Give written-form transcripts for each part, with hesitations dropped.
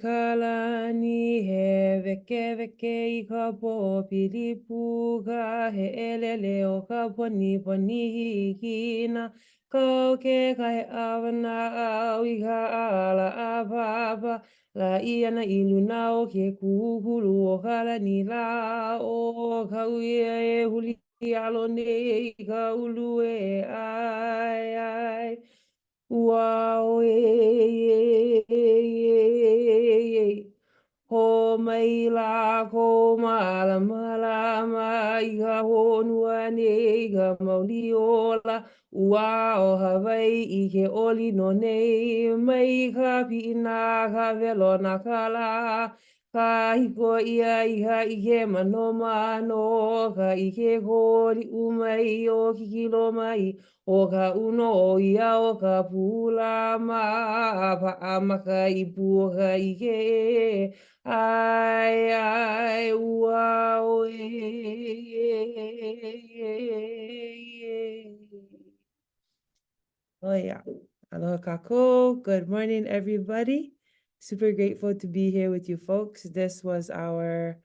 kalani he veke veke I ka po pilipuka he elele o ka poni poni hikina ko ke ka he awana au I ka ala apapa la iana iluna o ke kukulu o kalani la o ka uia e huli alo ne I ka ulu e ai ai Wow, ho mai la ko mala mala mai ga honua nei ga mauli ola ua o Hawaii I ke oli no nei mai ka pina ka velo na kala ka hiko ia iha I ke mano mano ka I ke kori umai o kikilo mai o ka uno o ia o ka pula ma pa amaka I puoka I ke ai ai wow Oh yeah. Aloha kako. Good morning, everybody. Super grateful to be here with you folks. This was our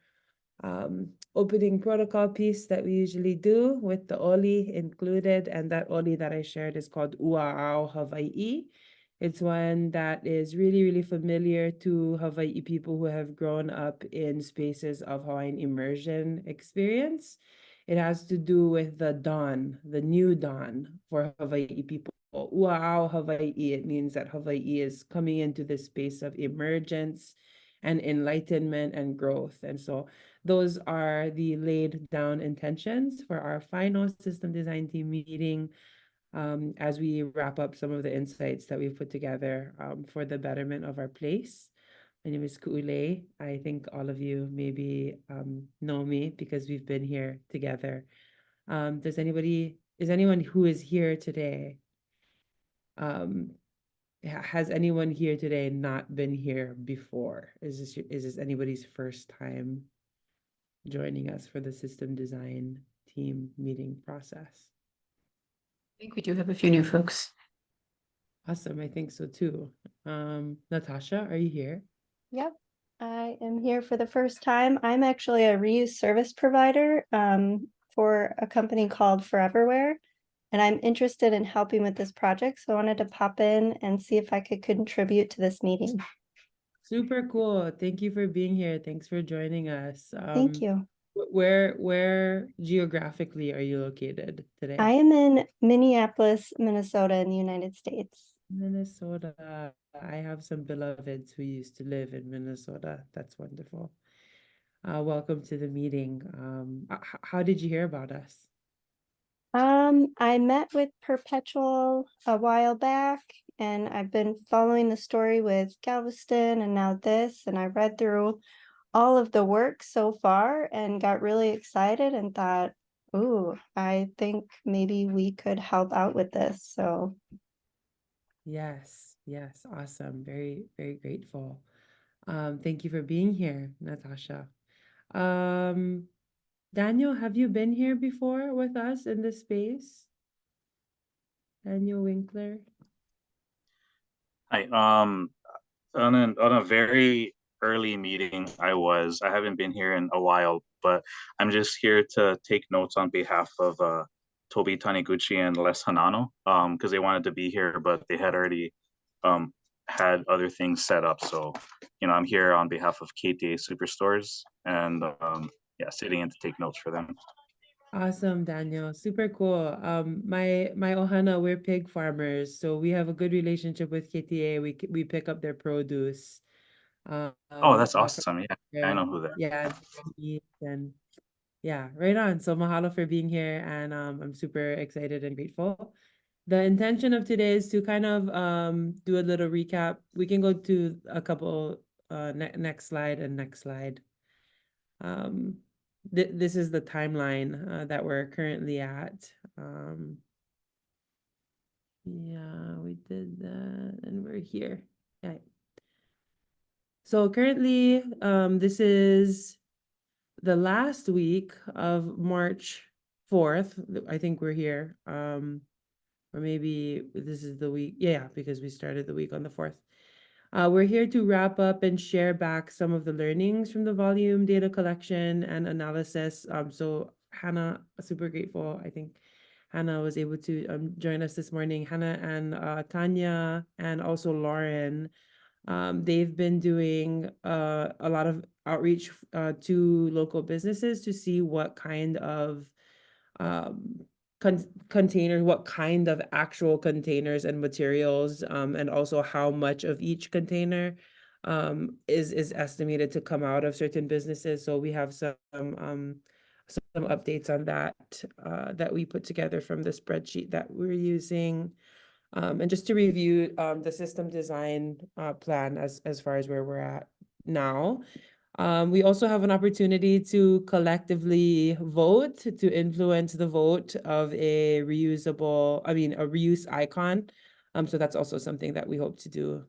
opening protocol piece that we usually do with the oli included, and that oli that I shared is called Ua'ao Hawaii. It's one that is really, really familiar to Hawaii people who have grown up in spaces of Hawaiian immersion experience. It has to do with the dawn, the new dawn for Hawaii people. Ua'ao Hawaii, it means that Hawaii is coming into this space of emergence and enlightenment and growth. And so those are the laid down intentions for our final system design team meeting as we wrap up some of the insights that we've put together for the betterment of our place. My name is Ku'ule. I think all of you maybe know me because we've been here together. Is anyone who is here today, has anyone here today not been here before? Is this anybody's first time joining us for the system design team meeting process? I think we do have a few new folks. Awesome, I think so too. Natasha, are you here? Yep, I am here for the first time. I'm actually a reuse service provider for a company called Foreverware, and I'm interested in helping with this project. So I wanted to pop in and see if I could contribute to this meeting. Super cool. Thank you for being here. Thanks for joining us. Thank you. Where geographically are you located today? I am in Minneapolis, Minnesota in the United States. Minnesota. I have some beloveds who used to live in Minnesota. That's wonderful. Welcome to the meeting. How did you hear about us? I met with Perpetual a while back, and I've been following the story with Galveston and now this, and I read through all of the work so far and got really excited and thought, ooh, I think maybe we could help out with this. So Yes, awesome. Very, very grateful. Thank you for being here, Natasha. Daniel, have you been here before with us in this space? Daniel Winkler. Hi, on a very early meeting I haven't been here in a while, but I'm just here to take notes on behalf of Toby Taniguchi and Les Hanano, because they wanted to be here, but they had already had other things set up. So, I'm here on behalf of KTA Superstores and yeah, sitting in to take notes for them. Awesome, Daniel. Super cool. My ohana, we're pig farmers, so we have a good relationship with KTA. We pick up their produce. Oh, that's awesome. Yeah, I know who that. Yeah, and yeah, right on. So mahalo for being here, and I'm super excited and grateful. The intention of today is to kind of do a little recap. We can go to a couple next slide and next slide. This is the timeline that we're currently at. Yeah, we did that, and we're here. Yeah. So currently, this is the last week of March 4th. I think we're here. Or maybe this is the week. Yeah, because we started the week on the 4th. We're here to wrap up and share back some of the learnings from the volume data collection and analysis. So Hannah, super grateful. I think Hannah was able to join us this morning. Hannah and Tanya and also Lauren. They've been doing a lot of outreach to local businesses to see what kind of containers, what kind of actual containers and materials, and also how much of each container is estimated to come out of certain businesses. So we have some updates on that that we put together from the spreadsheet that we're using. And just to review the system design plan as far as where we're at now. We also have an opportunity to collectively vote to influence the vote of a reuse icon. So that's also something that we hope to do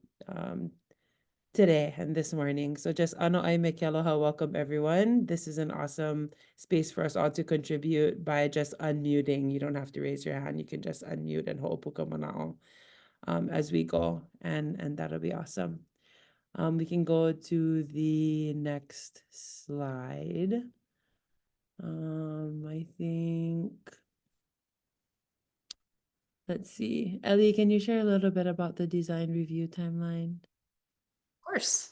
today and this morning. So just ano ay mekeloha, welcome everyone. This is an awesome space for us all to contribute by just unmuting. You don't have to raise your hand. You can just unmute and ho'opuka mana'o as we go, and that'll be awesome. We can go to the next slide. I think, let's see. Ellie, can you share a little bit about the design review timeline? Of course.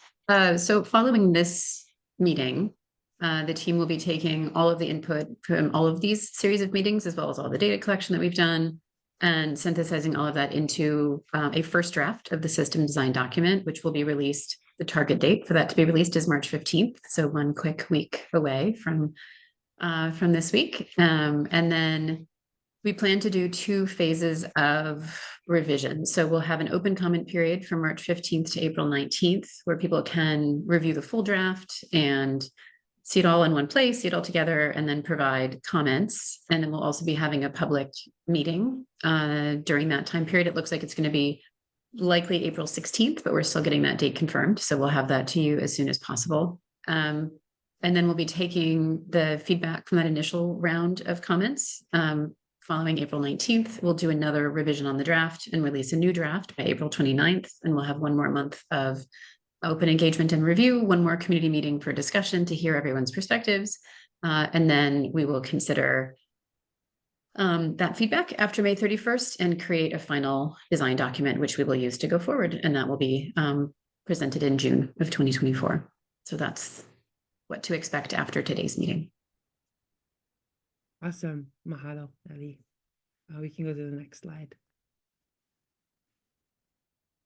So following this meeting, the team will be taking all of the input from all of these series of meetings, as well as all the data collection that we've done, and synthesizing all of that into a first draft of the system design document, which will be released. The target date for that to be released is March 15th. So one quick week away from this week. And then we plan to do 2 phases of revision. So we'll have an open comment period from March 15th to April 19th, where people can review the full draft and see it all in one place, see it all together, and then provide comments. And then we'll also be having a public meeting during that time period. It looks like it's going to be likely April 16th, but we're still getting that date confirmed. So we'll have that to you as soon as possible. And then we'll be taking the feedback from that initial round of comments. Following April 19th, we'll do another revision on the draft and release a new draft by April 29th. And we'll have one more month of open engagement and review, one more community meeting for discussion to hear everyone's perspectives. And then we will consider that feedback after May 31st and create a final design document, which we will use to go forward. And that will be presented in June of 2024. So that's what to expect after today's meeting. Awesome. Mahalo, Ali. We can go to the next slide.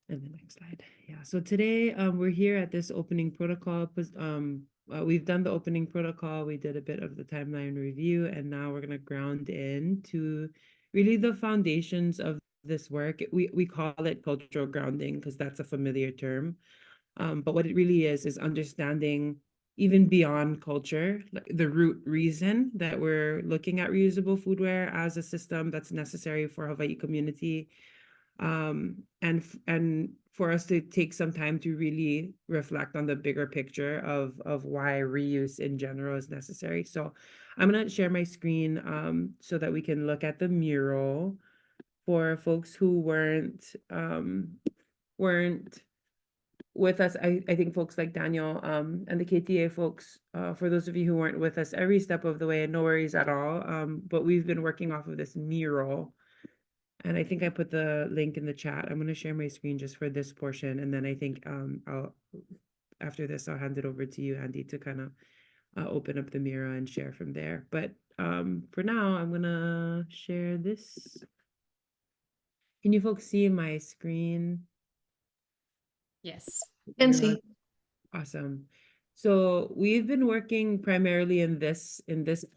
And the next slide. Yeah. So today we're here at this opening protocol. We've done the opening protocol. We did a bit of the timeline review, and now we're going to ground in to really the foundations of this work. We call it cultural grounding because that's a familiar term. But what it really is understanding even beyond culture, the root reason that we're looking at reusable foodware as a system that's necessary for Hawaii community. And for us to take some time to really reflect on the bigger picture of why reuse in general is necessary. So I'm going to share my screen so that we can look at the mural for folks who weren't with us. I think folks like Daniel and the KTA folks, for those of you who weren't with us every step of the way, no worries at all. But we've been working off of this mural. And I think I put the link in the chat. I'm going to share my screen just for this portion. And then I think after this, I'll hand it over to you, Andy, to kind of open up the mirror and share from there. But for now, I'm going to share this. Can you folks see my screen? Yes. Can see. Awesome. So we've been working primarily in this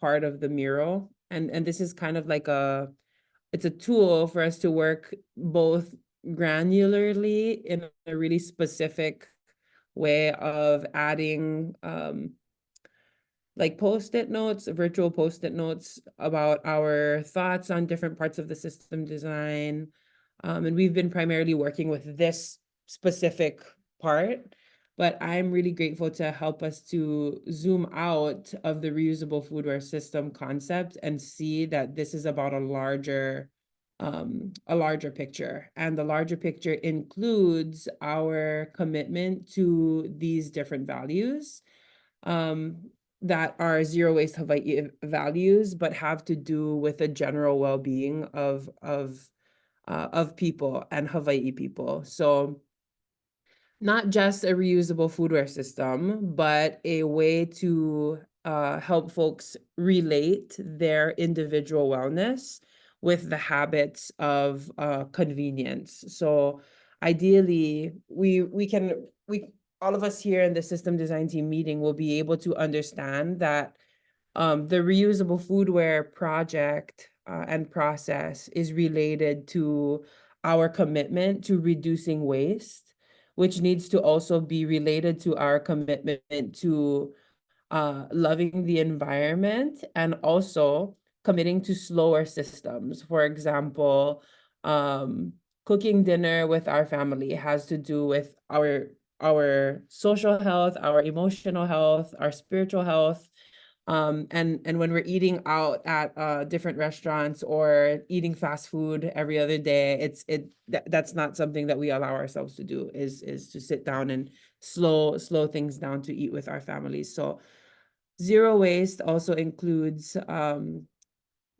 part of the mural. And this is kind of like it's a tool for us to work both granularly in a really specific way of adding like post-it notes, virtual post-it notes about our thoughts on different parts of the system design. And we've been primarily working with this specific part, but I'm really grateful to help us to zoom out of the reusable foodware system concept and see that this is about a larger a larger picture. And the larger picture includes our commitment to these different values that are zero waste Hawaii values, but have to do with the general well-being of people and Hawaii people. So not just a reusable foodware system, but a way to help folks relate their individual wellness with the habits of convenience. So ideally, we all of us here in the system design team meeting will be able to understand that the reusable foodware project and process is related to our commitment to reducing waste, which needs to also be related to our commitment to loving the environment and also committing to slower systems. For example, cooking dinner with our family has to do with our social health, our emotional health, our spiritual health. And when we're eating out at different restaurants or eating fast food every other day, that's not something that we allow ourselves to do, is to sit down and slow things down to eat with our families. So zero waste also includes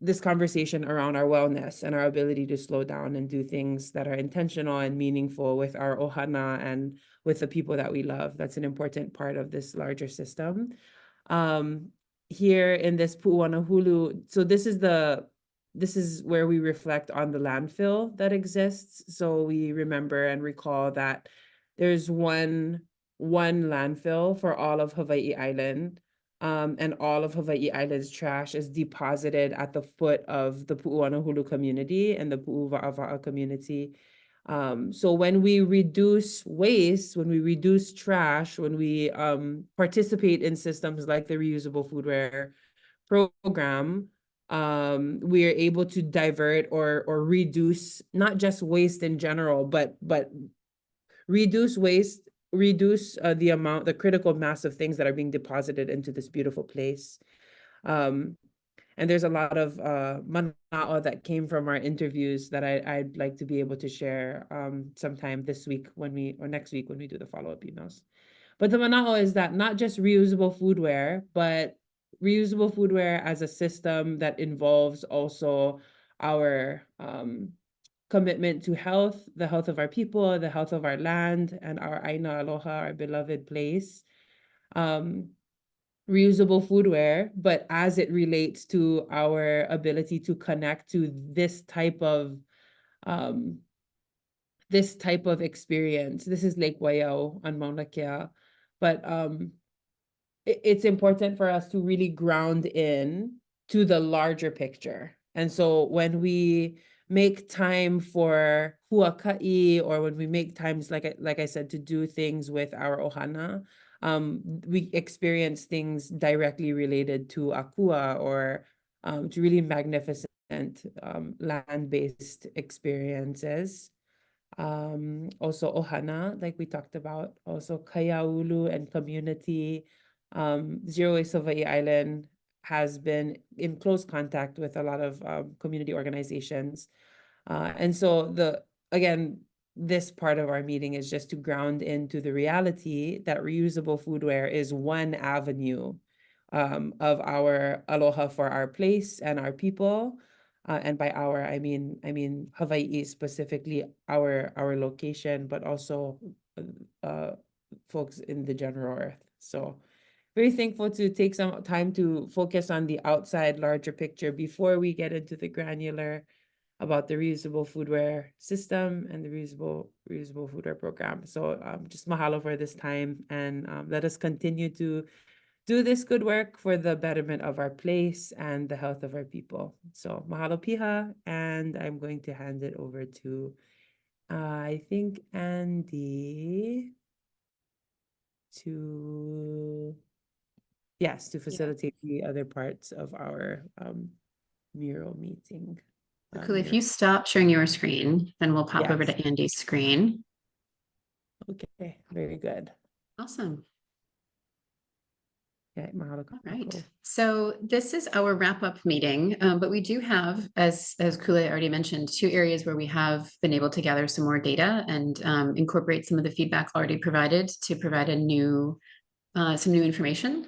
this conversation around our wellness and our ability to slow down and do things that are intentional and meaningful with our ohana and with the people that we love. That's an important part of this larger system. Here in this Pu'uanahulu, so this is where we reflect on the landfill that exists. So we remember and recall that there's one landfill for all of Hawaii Island. And all of Hawaii Island's trash is deposited at the foot of the Pu'uanahulu community and the Pu'uva'ava'a community. So when we reduce waste, when we reduce trash, when we participate in systems like the reusable foodware program, we are able to divert or reduce not just waste in general, but reduce waste, reduce the critical mass of things that are being deposited into this beautiful place. And there's a lot of mana'o that came from our interviews that I'd like to be able to share sometime this week or next week when we do the follow-up emails. But the mana'o is that not just reusable foodware, but reusable foodware as a system that involves also our commitment to health, the health of our people, the health of our land, and our Aina Aloha, our beloved place. Reusable foodware, but as it relates to our ability to connect to this type of experience. This is Lake Waiau on Mauna Kea, but it's important for us to really ground in to the larger picture. And so when we make time for huaka'i, or when we make times, like I said, to do things with our ohana, we experience things directly related to akua or to really magnificent land-based experiences. Also ohana, like we talked about, also kaiaulu and community. Zero Waste Hawaii Island has been in close contact with a lot of community organizations. And so this part of our meeting is just to ground into the reality that reusable foodware is one avenue of our aloha for our place and our people. And by our, I mean Hawaii, specifically our location, but also folks in the general earth. So very thankful to take some time to focus on the outside larger picture before we get into the granular about the reusable foodware system and the reusable foodware program. So just mahalo for this time, and let us continue to do this good work for the betterment of our place and the health of our people. So mahalo piha, and I'm going to hand it over to I think Andy to facilitate the other parts of our mural meeting. Cool. If you stop sharing your screen, then we'll pop over to Andy's screen. Okay, very good. Awesome. Yeah, mahalo All right, kākou. so this is our wrap-up meeting, but we do have, as Kule already mentioned, 2 areas where we have been able to gather some more data and incorporate some of the feedback already provided to provide a new, some new information.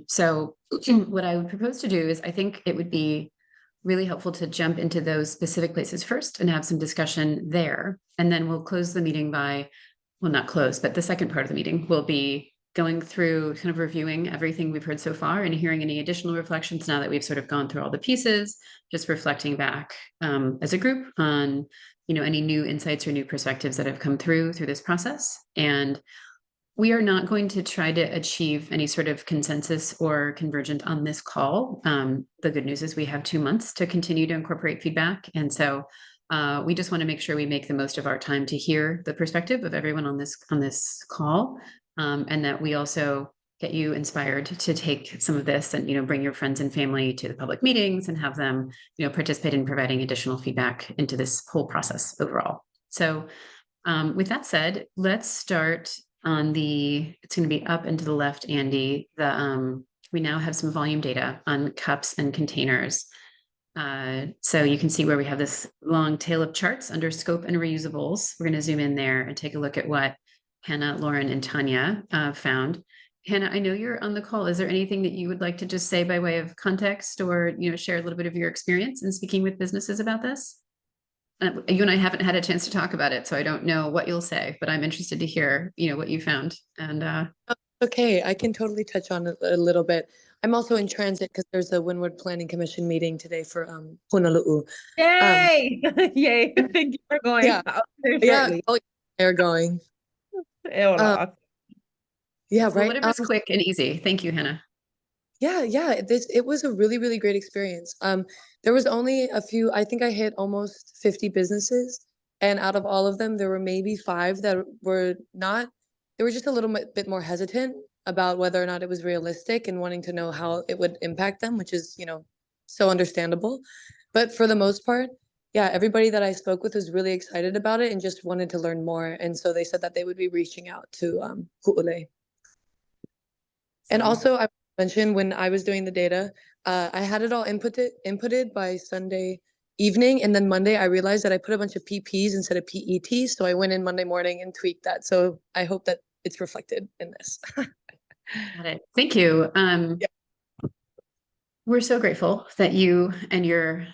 So what I would propose to do is I think it would be really helpful to jump into those specific places first and have some discussion there. And then we'll close the meeting by, well, not close, but the second part of the meeting will be going through kind of reviewing everything we've heard so far and hearing any additional reflections now that we've sort of gone through all the pieces, just reflecting back as a group on, you know, any new insights or new perspectives that have come through this process. And we are not going to try to achieve any sort of consensus or convergent on this call. The good news is we have 2 months to continue to incorporate feedback. And so we just want to make sure we make the most of our time to hear the perspective of everyone on this call. And that we also get you inspired to take some of this and, you know, bring your friends and family to the public meetings and have them, you know, participate in providing additional feedback into this whole process overall. So with that said, let's start on it's going to be up and to the left, Andy. We now have some volume data on cups and containers. So you can see where we have this long tail of charts under scope and reusables. We're going to zoom in there and take a look at what Hannah, Lauren, and Tanya found. Hannah, I know you're on the call. Is there anything that you would like to just say by way of context or, you know, share a little bit of your experience in speaking with businesses about this? You and I haven't had a chance to talk about it, so I don't know what you'll say, but I'm interested to hear, you know, what you found. And Okay, I can totally touch on it a little bit. I'm also in transit because there's a Windward Planning Commission meeting today for Honolulu. Yay! Yay! Thank you for going. Yeah. I'll be there Yeah, shortly. they're going. Eola. Yeah, well, right. whatever's quick and easy. Thank you, Hannah. Yeah, it was a really, really great experience. There was only a few, I think I hit almost 50 businesses, and out of all of them, there were maybe 5 that were not, they were just a little bit more hesitant about whether or not it was realistic and wanting to know how it would impact them, which is, you know, so understandable. But for the most part, yeah, everybody that I spoke with was really excited about it and just wanted to learn more. And so they said that they would be reaching out to Ku'ule. And also, I mentioned when I was doing the data, I had it all inputted by Sunday evening, and then Monday I realized that I put a bunch of PPs instead of PETs, so I went in Monday morning and tweaked that. So I hope that it's reflected in this. Got it. Thank you. We're so grateful that you and your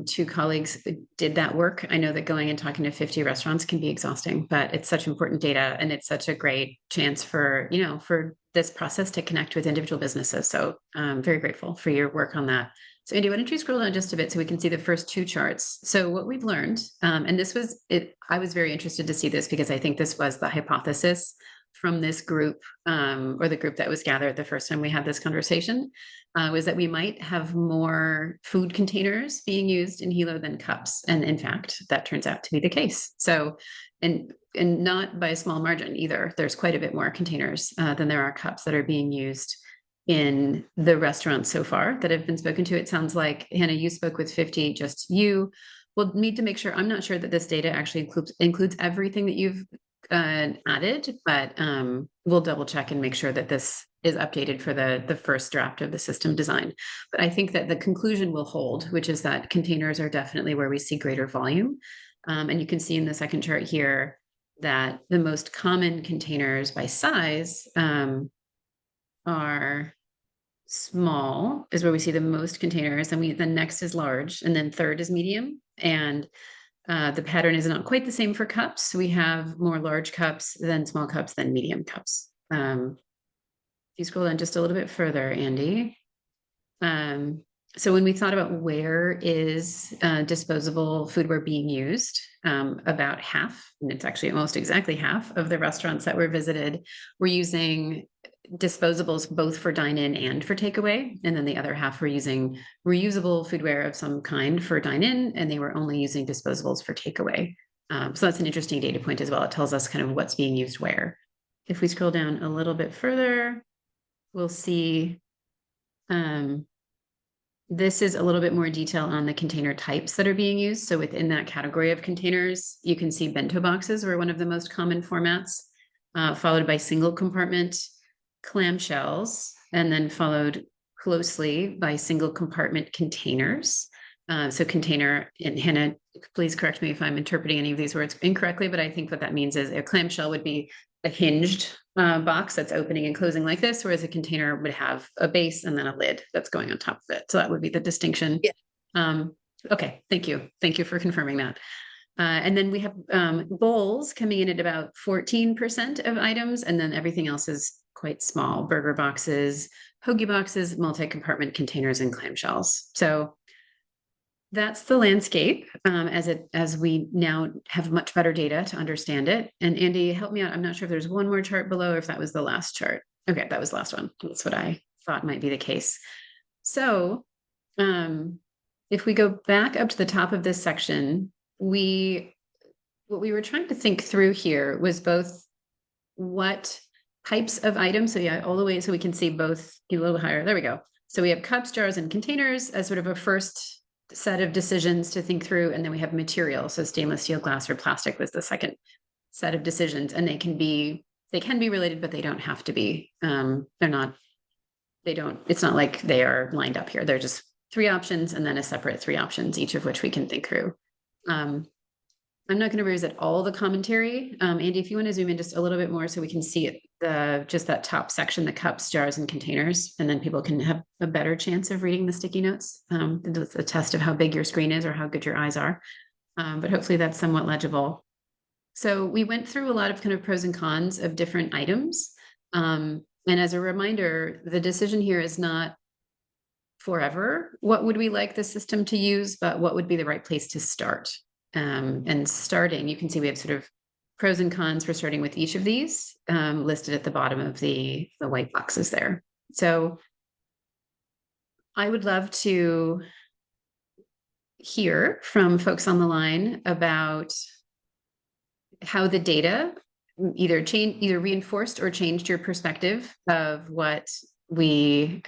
2 colleagues did that work. I know that going and talking to 50 restaurants can be exhausting, but it's such important data and it's such a great chance for, you know, for this process to connect with individual businesses. So I'm very grateful for your work on that. So Andy, why don't you scroll down just a bit so we can see the first 2 charts. So what we've learned, and this was it, I was very interested to see this because I think this was the hypothesis from this group or the group that was gathered the first time we had this conversation, was that we might have more food containers being used in Hilo than cups. And in fact, that turns out to be the case. So, and not by a small margin either. There's quite a bit more containers than there are cups that are being used in the restaurants so far that have been spoken to. It sounds like, Hannah, you spoke with 50, just you. We'll need to make sure, I'm not sure that this data actually includes everything that you've added, but we'll double check and make sure that this is updated for the first draft of the system design. But I think that the conclusion will hold, which is that containers are definitely where we see greater volume. And you can see in the second chart here that the most common containers by size are small, is where we see the most containers, and the next is large, and then third is medium. And the pattern is not quite the same for cups. We have more large cups than small cups than medium cups. If you scroll down just a little bit further, Andy. So when we thought about where is disposable foodware being used, about half, and it's actually almost exactly half of the restaurants that were visited were using disposables both for dine-in and for takeaway, and then the other half were using reusable foodware of some kind for dine-in, and they were only using disposables for takeaway. So that's an interesting data point as well. It tells us kind of what's being used where. If we scroll down a little bit further, we'll see this is a little bit more detail on the container types that are being used. So within that category of containers, you can see bento boxes were one of the most common formats, followed by single compartment clamshells, and then followed closely by single compartment containers. So container, and Hannah, please correct me if I'm interpreting any of these words incorrectly, but I think what that means is a clamshell would be a hinged box that's opening and closing like this, whereas a container would have a base and then a lid that's going on top of it. So that would be the distinction. Yeah. Okay, thank you. Thank you for confirming that. And then we have bowls coming in at about 14% of items, and then everything else is quite small: burger boxes, hoagie boxes, multi-compartment containers, and clamshells. So that's the landscape as we now have much better data to understand it. And Andy, help me out. I'm not sure if there's one more chart below or if that was the last chart. Okay, that was the last one. That's what I thought might be the case. So if we go back up to the top of this section, what we were trying to think through here was both what types of items. So yeah, all the way so we can see both a little higher. There we go. So we have cups, jars, and containers as sort of a first set of decisions to think through. And then we have material. So stainless steel, glass, or plastic was the second set of decisions. And they can be related, but they don't have to be. It's not like they are lined up here. They're just 3 options and then a separate 3 options, each of which we can think through. I'm not going to revisit all the commentary. Andy, if you want to zoom in just a little bit more so we can see it, just that top section, the cups, jars, and containers, and then people can have a better chance of reading the sticky notes. It's a test of how big your screen is or how good your eyes are. But hopefully that's somewhat legible. So we went through a lot of kind of pros and cons of different items. And as a reminder, the decision here is not forever what would we like the system to use, but what would be the right place to start. And starting, you can see we have sort of pros and cons for starting with each of these listed at the bottom of the white boxes there. So I would love to hear from folks on the line about how the data either reinforced or changed your perspective of what we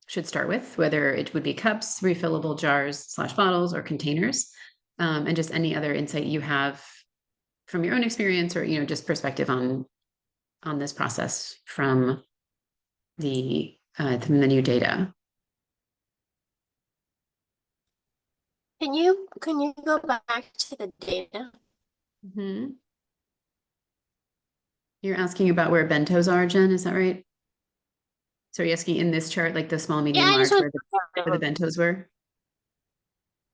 should start with, whether it would be cups, refillable jars / bottles, or containers. And just any other insight you have from your own experience or, just perspective on this process from the new data. Can you go back to the data? Mm-hmm. You're asking about where bentos are, Jen, is that right? So you're asking in this chart, like the small, medium, Yeah, I large, just where the bentos were?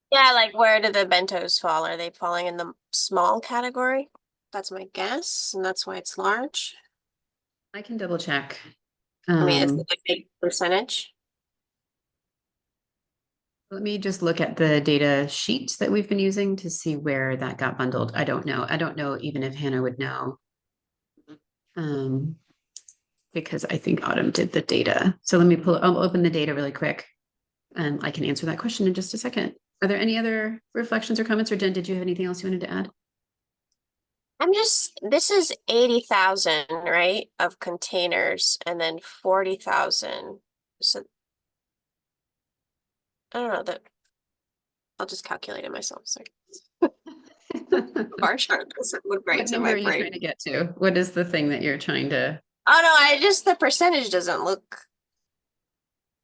Yeah, like where do the bentos fall? Are they falling in the small category? That's my guess, and that's why it's large. I can double check. I mean, it's a big percentage. Let me just look at the data sheet that we've been using to see where that got bundled. I don't know. I don't know even if Hannah would know. Because I think Autumn did the data. So I'll open the data really quick and I can answer that question in just a second. Are there any other reflections or comments, or Jen, did you have anything else you wanted to add? This is 80,000, right, of containers, and then 40,000. So I don't know that. I'll just calculate it myself. Sorry. Bar chart doesn't look right. What number are you trying to get to? What is the thing that you're trying to? Oh no, the percentage doesn't look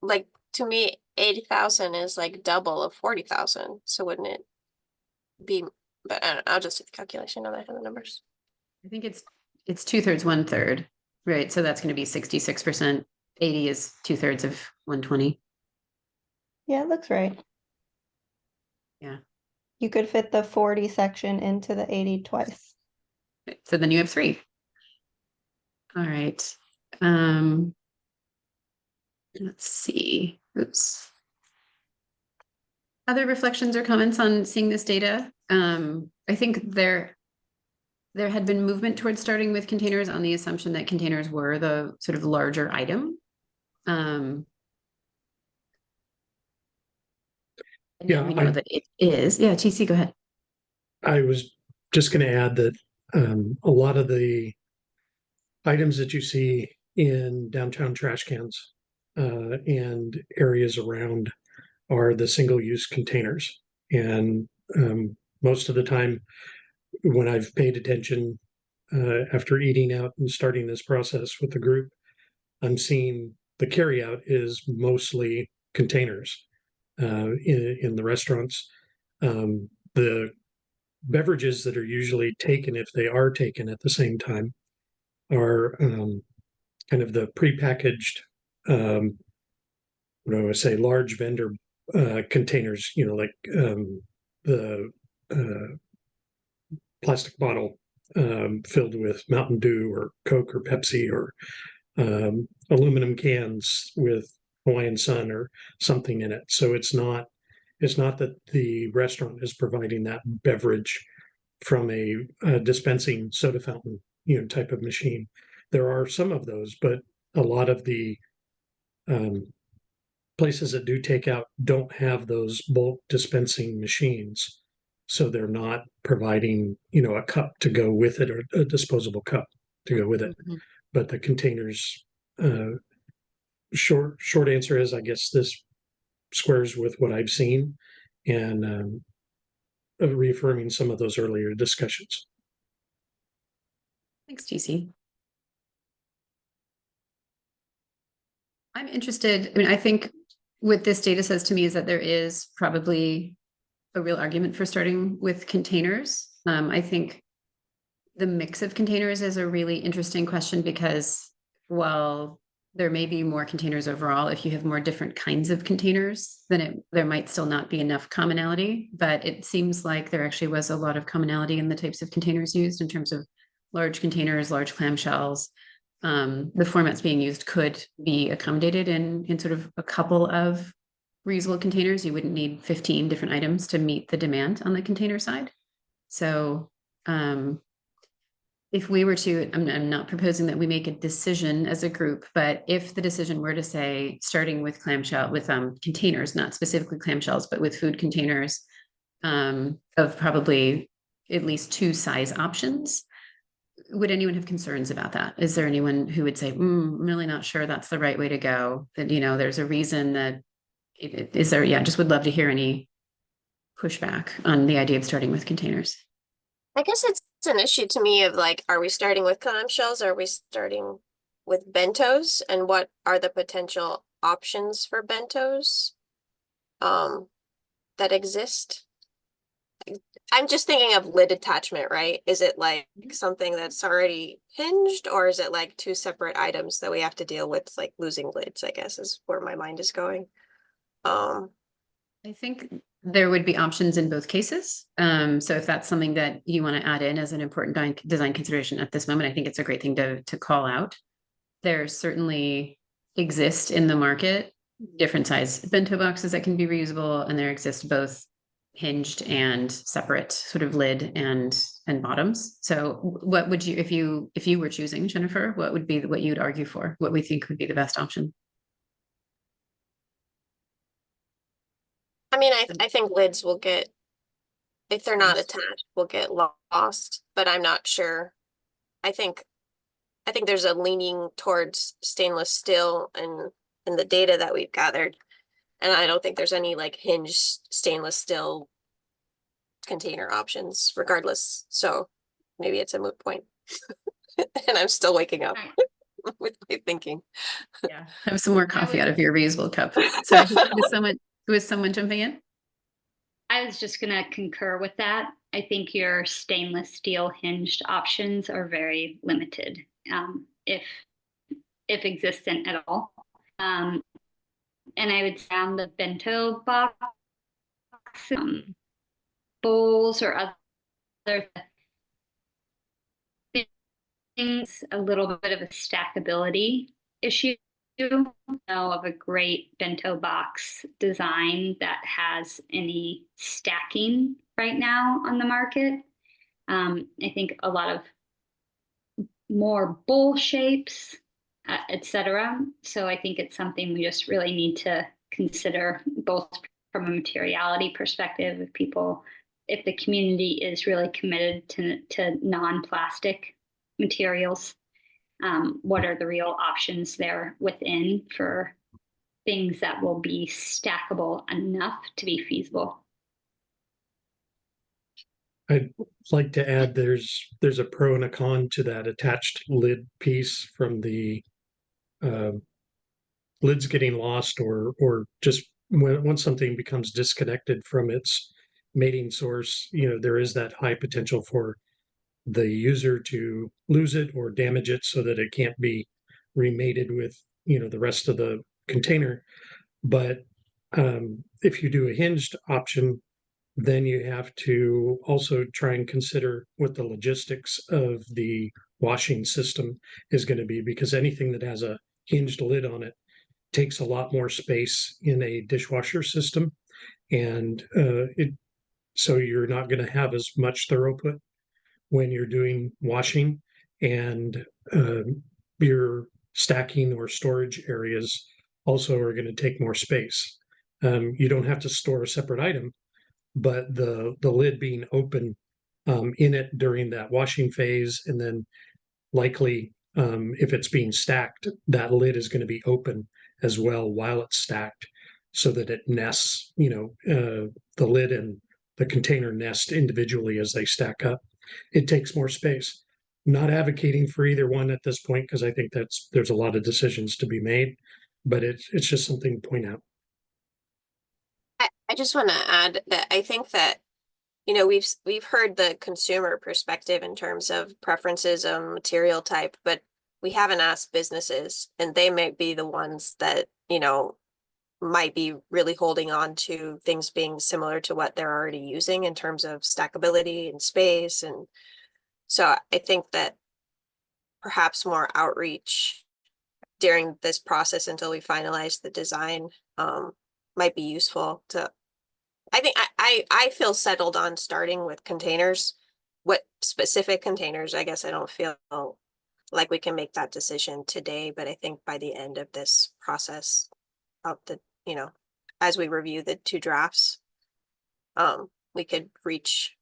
like, to me, 80,000 is like double of 40,000. So wouldn't it be? But I don't know, I'll just do the calculation now that I have the numbers. I think it's 2/3, 1/3, right? So that's going to be 66%. 80 is 2/3 of 120. Yeah, it looks right. Yeah. You could fit the 40 section into the 80 twice. So then you have 3. All right. Let's see. Oops. Other reflections or comments on seeing this data? I think there had been movement towards starting with containers on the assumption that containers were the sort of larger item. Yeah, we know that it is. Yeah, TC, go ahead. I was just going to add that a lot of the items that you see in downtown trash cans and areas around are the single-use containers. And most of the time when I've paid attention after eating out and starting this process with the group, I'm seeing the carryout is mostly containers in the restaurants. The beverages that are usually taken, if they are taken at the same time, are kind of the prepackaged, what do I would say, large vendor containers, like the plastic bottle filled with Mountain Dew or Coke or Pepsi, or aluminum cans with Hawaiian Sun or something in it. So it's not that the restaurant is providing that beverage from a dispensing soda fountain, type of machine. There are some of those, but a lot of the places that do takeout don't have those bulk dispensing machines. So they're not providing, a cup to go with it, or a disposable cup to go with it. Mhm. But the containers, short answer is, I guess this squares with what I've seen, and reaffirming some of those earlier discussions. Thanks, TC. I'm interested, I mean, I think what this data says to me is that there is probably a real argument for starting with containers. I think the mix of containers is a really interesting question, because while there may be more containers overall, if you have more different kinds of containers, then there might still not be enough commonality. But it seems like there actually was a lot of commonality in the types of containers used, in terms of large containers, large clamshells. The formats being used could be accommodated in sort of a couple of reusable containers. You wouldn't need 15 different items to meet the demand on the container side. So if we were to, I'm not proposing that we make a decision as a group, but if the decision were to say, starting with clamshell, with containers, not specifically clamshells, but with food containers of probably at least 2 size options, would anyone have concerns about that? Is there anyone who would say, I'm really not sure that's the right way to go? That, there's a reason that, is there, just would love to hear any pushback on the idea of starting with containers. I guess it's an issue to me of like, are we starting with clamshells? Or are we starting with bentos? And what are the potential options for bentos that exist? I'm just thinking of lid attachment, right? Is it like something that's already hinged, or is it like 2 separate items that we have to deal with, like losing lids, I guess is where my mind is going. I think there would be options in both cases. So if that's something that you want to add in as an important design consideration at this moment, I think it's a great thing to call out. There certainly exist in the market different size bento boxes that can be reusable, and there exist both hinged and separate sort of lid and bottoms. So what would you, if you were choosing, Jennifer, what would be what you'd argue for, what we think would be the best option? I mean, I think lids will get, if they're not attached, will get lost, but I'm not sure. I think there's a leaning towards stainless steel in the data that we've gathered. And I don't think there's any like hinged stainless steel container options regardless. So maybe it's a moot point. And I'm still waking up with my thinking. Yeah, have some more coffee out of your reusable cup. So was someone jumping in? I was just going to concur with that. I think your stainless steel hinged options are very limited, if existent at all. And I would say on the bento box, bowls or other things, a little bit of a stackability issue. Know of a great bento box design that has any stacking right now on the market. I think a lot of more bowl shapes, etc. So I think it's something we just really need to consider, both from a materiality perspective, if the community is really committed to non-plastic materials. What are the real options there within for things that will be stackable enough to be feasible? I'd like to add there's a pro and a con to that attached lid piece from the lids getting lost or just once something becomes disconnected from its mating source, there is that high potential for the user to lose it or damage it so that it can't be remated with, the rest of the container. But if you do a hinged option, then you have to also try and consider what the logistics of the washing system is going to be, because anything that has a hinged lid on it takes a lot more space in a dishwasher system. And so you're not going to have as much throughput when you're doing washing, and your stacking or storage areas also are going to take more space. You don't have to store a separate item, but the lid being open in it during that washing phase, and then likely if it's being stacked, that lid is going to be open as well while it's stacked, so that it nests, the lid and the container nest individually as they stack up. It takes more space. Not advocating for either one at this point, because I think there's a lot of decisions to be made, but it's just something to point out. I just want to add that I think that, we've heard the consumer perspective in terms of preferences on material type, but we haven't asked businesses, and they might be the ones that, might be really holding on to things being similar to what they're already using in terms of stackability and space. And so I think that perhaps more outreach during this process until we finalize the design might be useful to. I think I feel settled on starting with containers. What specific containers? I guess I don't feel like we can make that decision today, but I think by the end of this process of the, as we review the two drafts, we could reach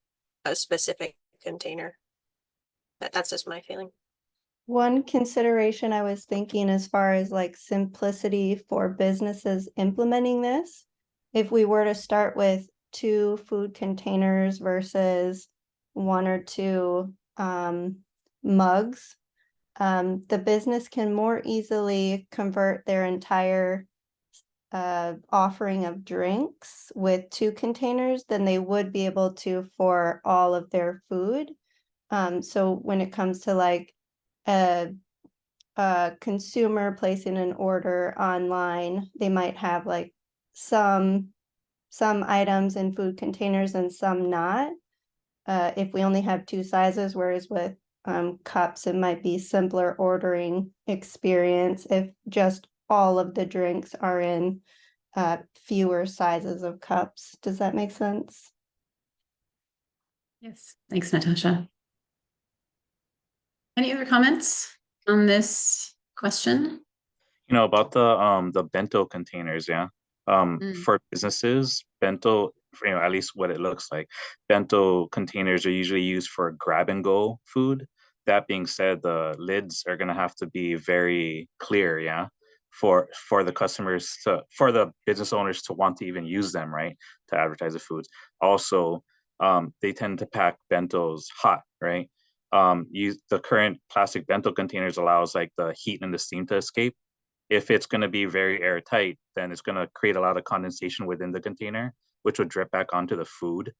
a specific container. But that's just my feeling. One consideration I was thinking as far as like simplicity for businesses implementing this, if we were to start with 2 food containers versus 1 or 2 mugs, the business can more easily convert their entire offering of drinks with 2 containers than they would be able to for all of their food. So when it comes to like a consumer placing an order online, they might have like some items in food containers and some not. If we only have 2 sizes, whereas with cups, it might be simpler ordering experience if just all of the drinks are in fewer sizes of cups. Does that make sense? Yes, thanks, Natasha. Any other comments on this question? About the bento containers, yeah. For businesses, bento, at least what it looks like, bento containers are usually used for grab and go food. That being said, the lids are gonna have to be very clear, yeah, for the customers for the business owners to want to even use them, right, to advertise the foods. Also, they tend to pack bentos hot, right? The current plastic bento containers allows like the heat and the steam to escape. If it's going to be very airtight, then it's going to create a lot of condensation within the container, which would drip back onto the food,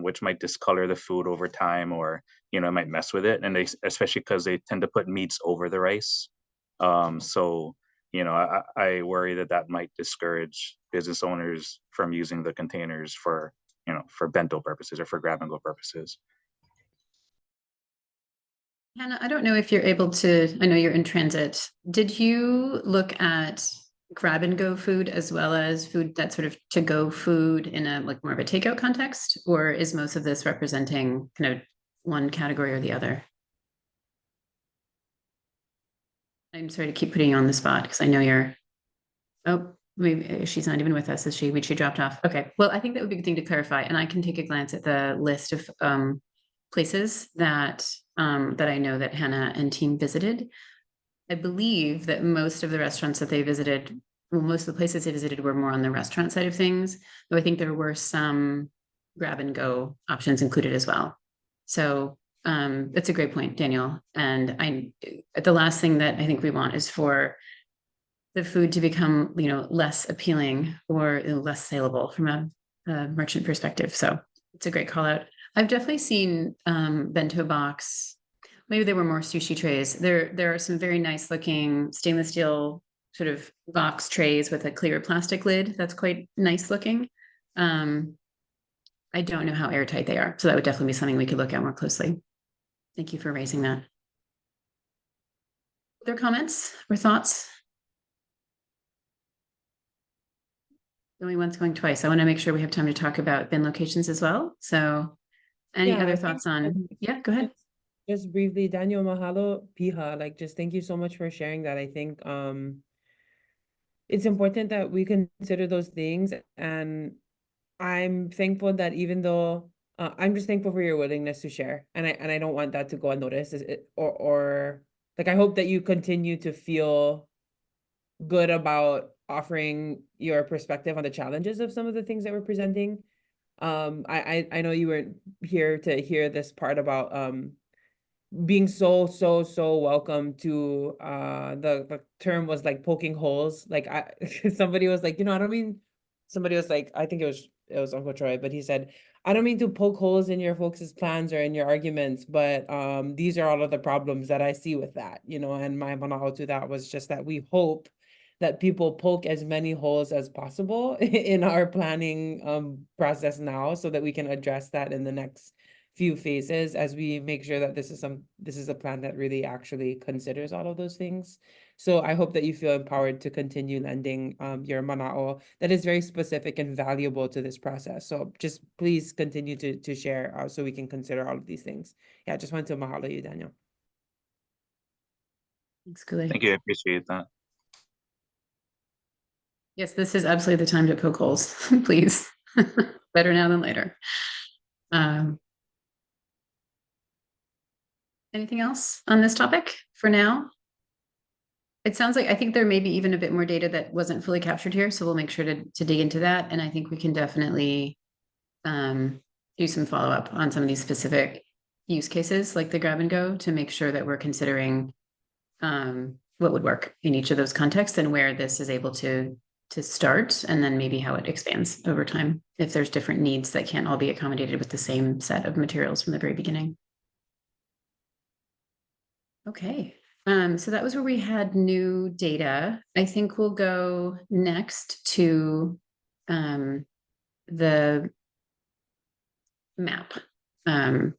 which might discolor the food over time, or it might mess with it. And especially because they tend to put meats over the rice. So I worry that might discourage business owners from using the containers for bento purposes or for grab and go purposes. Hannah, I don't know if you're able to, I know you're in transit. Did you look at grab and go food as well as food that's sort of to go food in a like more of a takeout context, or is most of this representing kind of one category or the other? I'm sorry to keep putting you on the spot because I know you're, oh, maybe she's not even with us, is she? She dropped off. Okay, well, I think that would be a good thing to clarify, and I can take a glance at the list of places that I know that Hannah and team visited. I believe that most of the restaurants that they visited, well, most of the places they visited were more on the restaurant side of things, though I think there were some grab and go options included as well. So that's a great point, Daniel. And the last thing that I think we want is for the food to become, less appealing or less saleable from a merchant perspective. So it's a great call out. I've definitely seen bento box. Maybe there were more sushi trays. There are some very nice looking stainless steel sort of box trays with a clear plastic lid. That's quite nice looking. I don't know how airtight they are. So that would definitely be something we could look at more closely. Thank you for raising that. Other comments or thoughts? Going once, going twice. I want to make sure we have time to talk about bin locations as well. So any Yeah, I other think, thoughts on, yeah, go ahead. just briefly, Daniel, mahalo, Piha, like, just thank you so much for sharing that. I think, it's important that we consider those things, and I'm thankful that even though, I'm just thankful for your willingness to share, and I don't want that to go unnoticed, or like, I hope that you continue to feel good about offering your perspective on the challenges of some of the things that we're presenting. I know you weren't here to hear this part about being so welcome to the term was like poking holes. Like, somebody was like, I don't mean, somebody was like, I think it was Uncle Troy, but he said, I don't mean to poke holes in your folks' plans or in your arguments, but these are all of the problems that I see with that, and my manao to that was just that we hope that people poke as many holes as possible in our planning process now, so that we can address that in the next few phases, as we make sure that this is a plan that really actually considers all of those things. So I hope that you feel empowered to continue lending your manao that is very specific and valuable to this process. So just please continue to share, so we can consider all of these things. Yeah, just wanted to mahalo you, Daniel. Thanks, Kuli. Thank you. I appreciate that. Yes, this is absolutely the time to poke holes, please. Better now than later. Anything else on this topic for now? It sounds like, I think there may be even a bit more data that wasn't fully captured here, so we'll make sure to dig into that. And I think we can definitely do some follow-up on some of these specific use cases, like the grab and go, to make sure that we're considering what would work in each of those contexts and where this is able to start, and then maybe how it expands over time if there's different needs that can't all be accommodated with the same set of materials from the very beginning. Okay, so that was where we had new data. I think we'll go next to the map.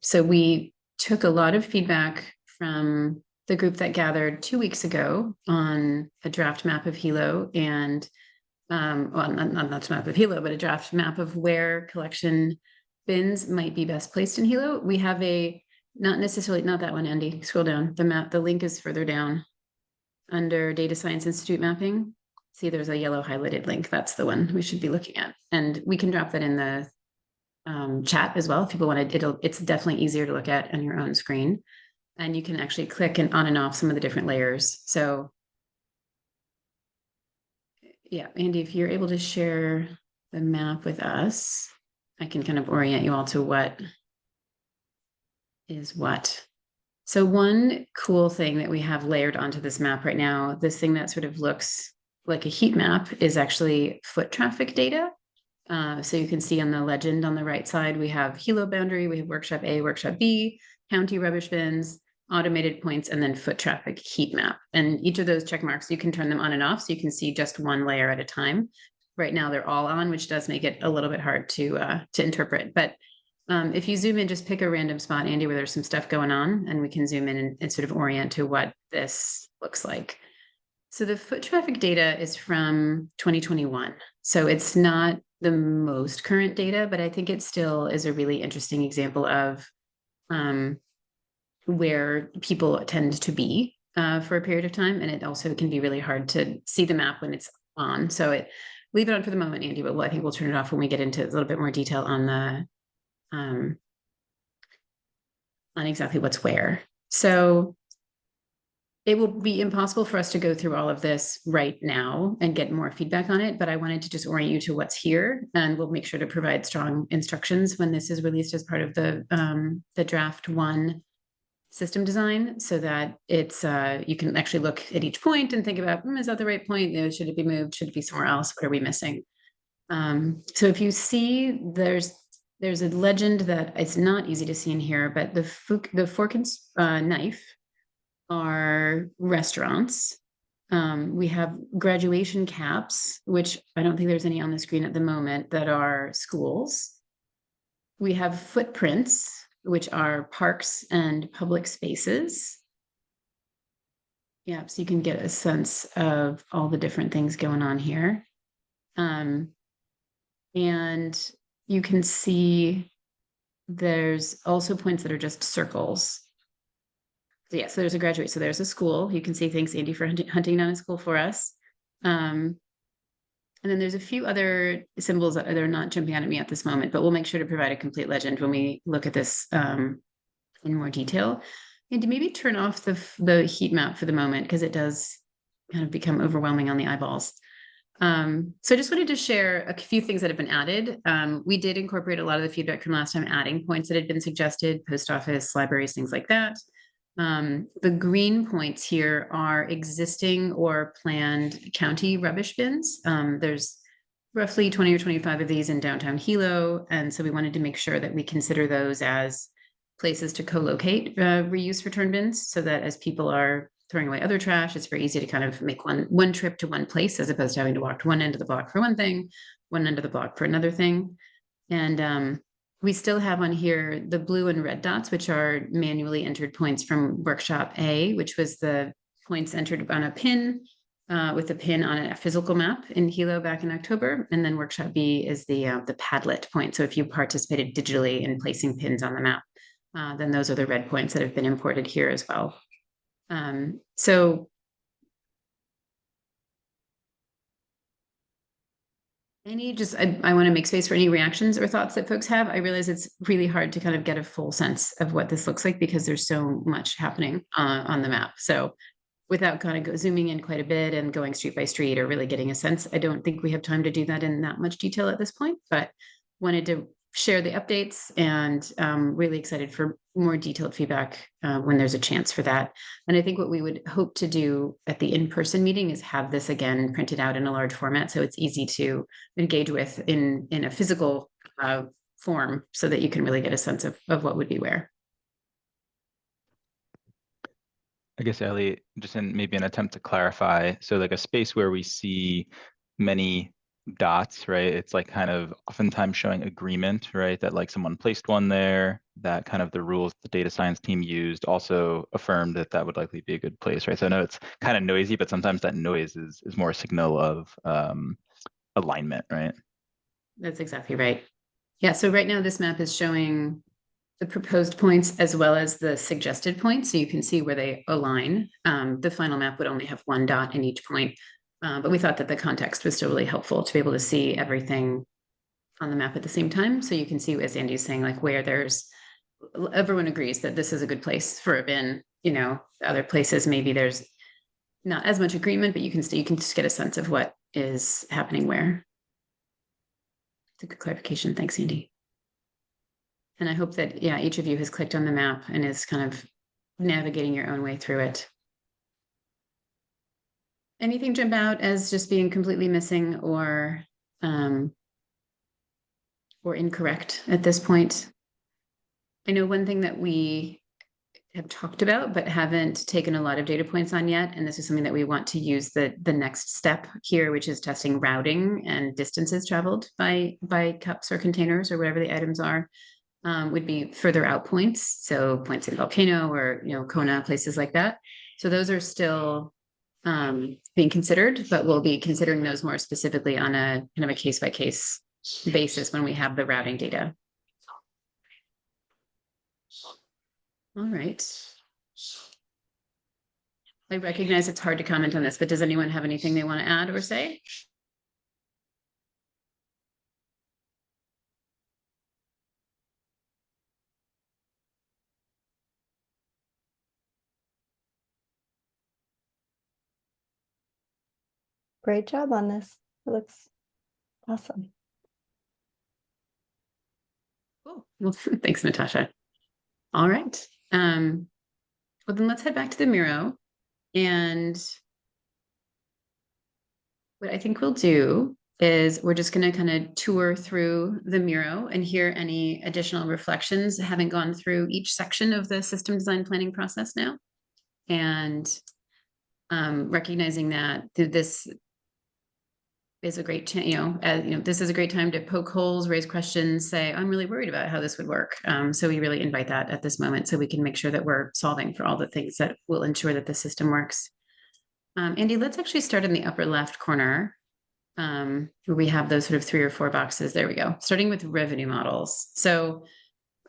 So we took a lot of feedback from the group that gathered 2 weeks ago on a draft map of Hilo, and well, not a map of Hilo, but a draft map of where collection bins might be best placed in Hilo. We have not that one, Andy, scroll down. The map, the link is further down under Data Science Institute mapping. See, there's a yellow highlighted link. That's the one we should be looking at. And we can drop that in the chat as well. If people want to, it's definitely easier to look at on your own screen. And you can actually click on and off some of the different layers. So yeah, Andy, if you're able to share the map with us, I can kind of orient you all to what is what. So one cool thing that we have layered onto this map right now, this thing that sort of looks like a heat map, is actually foot traffic data. So you can see on the legend on the right side, we have Hilo boundary, we have workshop A, workshop B, county rubbish bins, automated points, and then foot traffic heat map. And each of those check marks, you can turn them on and off, so you can see just one layer at a time. Right now they're all on, which does make it a little bit hard to interpret. But if you zoom in, just pick a random spot, Andy, where there's some stuff going on, and we can zoom in and sort of orient to what this looks like. So the foot traffic data is from 2021. So it's not the most current data, but I think it still is a really interesting example of where people tend to be for a period of time. And it also can be really hard to see the map when it's on. So leave it on for the moment, Andy, but I think we'll turn it off when we get into a little bit more detail on the on exactly what's where. So it will be impossible for us to go through all of this right now and get more feedback on it, but I wanted to just orient you to what's here, and we'll make sure to provide strong instructions when this is released as part of the draft one system design so that it's you can actually look at each point and think about, is that the right point? You know, should it be moved? Should it be somewhere else? What are we missing? So if you see, there's a legend that it's not easy to see in here, but the fork and knife are restaurants. We have graduation caps, which I don't think there's any on the screen at the moment, that are schools. We have footprints, which are parks and public spaces. Yeah, so you can get a sense of all the different things going on here. And you can see there's also points that are just circles. So yeah, so there's a graduate. So there's a school. You can see, thanks, Andy, for hunting down a school for us. And then there's a few other symbols that are not jumping out at me at this moment, but we'll make sure to provide a complete legend when we look at this in more detail. And to maybe turn off the heat map for the moment, because it does kind of become overwhelming on the eyeballs. So I just wanted to share a few things that have been added. We did incorporate a lot of the feedback from last time, adding points that had been suggested, post office, libraries, things like that. The green points here are existing or planned county rubbish bins. There's roughly 20 or 25 of these in downtown Hilo. And so we wanted to make sure that we consider those as places to co-locate reuse return bins, so that as people are throwing away other trash, it's very easy to kind of make one trip to one place, as opposed to having to walk to one end of the block for one thing, one end of the block for another thing. And we still have on here the blue and red dots, which are manually entered points from workshop A, which was the points entered on a pin with a pin on a physical map in Hilo back in October. And then workshop B is the Padlet point. So if you participated digitally in placing pins on the map, then those are the red points that have been imported here as well. So I want to make space for any reactions or thoughts that folks have. I realize it's really hard to kind of get a full sense of what this looks like because there's so much happening on the map. So without kind of zooming in quite a bit and going street by street or really getting a sense, I don't think we have time to do that in that much detail at this point, but wanted to share the updates and really excited for more detailed feedback when there's a chance for that. And I think what we would hope to do at the in-person meeting is have this again printed out in a large format, so it's easy to engage with in a physical form, so that you can really get a sense of what would be where. I guess, Ellie, just in maybe an attempt to clarify, so like a space where we see many dots, right? It's like kind of oftentimes showing agreement, right? That like someone placed one there, that kind of the rules the data science team used also affirmed that that would likely be a good place, right? So I know it's kind of noisy, but sometimes that noise is more a signal of alignment, right? That's exactly right. Yeah, so right now this map is showing the proposed points as well as the suggested points, so you can see where they align. The final map would only have one dot in each point, but we thought that the context was still really helpful to be able to see everything on the map at the same time. So you can see, as Andy's saying, like where everyone agrees that this is a good place for a bin. You know, other places maybe there's not as much agreement, but you can just get a sense of what is happening where. It's a good clarification. Thanks, Andy. And I hope that, yeah, each of you has clicked on the map and is kind of navigating your own way through it. Anything jump out as just being completely missing or incorrect at this point? I know one thing that we have talked about but haven't taken a lot of data points on yet, and this is something that we want to use the next step here, which is testing routing and distances traveled by cups or containers or whatever the items are. Would be further out points, so points in Volcano or Kona, places like that. So those are still being considered, but we'll be considering those more specifically on a kind of a case-by-case basis when we have the routing data. All right. I recognize it's hard to comment on this, but does anyone have anything they want to add or say? Great job on this. It looks awesome. Cool. Well, thanks, Natasha. All right. Well, then let's head back to the Miro. And what I think we'll do is we're just going to kind of tour through the Miro and hear any additional reflections, having gone through each section of the system design planning process now. And recognizing that this is a great, this is a great time to poke holes, raise questions, say, I'm really worried about how this would work. So we really invite that at this moment so we can make sure that we're solving for all the things that will ensure that the system works. Andy, let's actually start in the upper left corner where we have those sort of 3 or 4 boxes. There we go. Starting with revenue models. So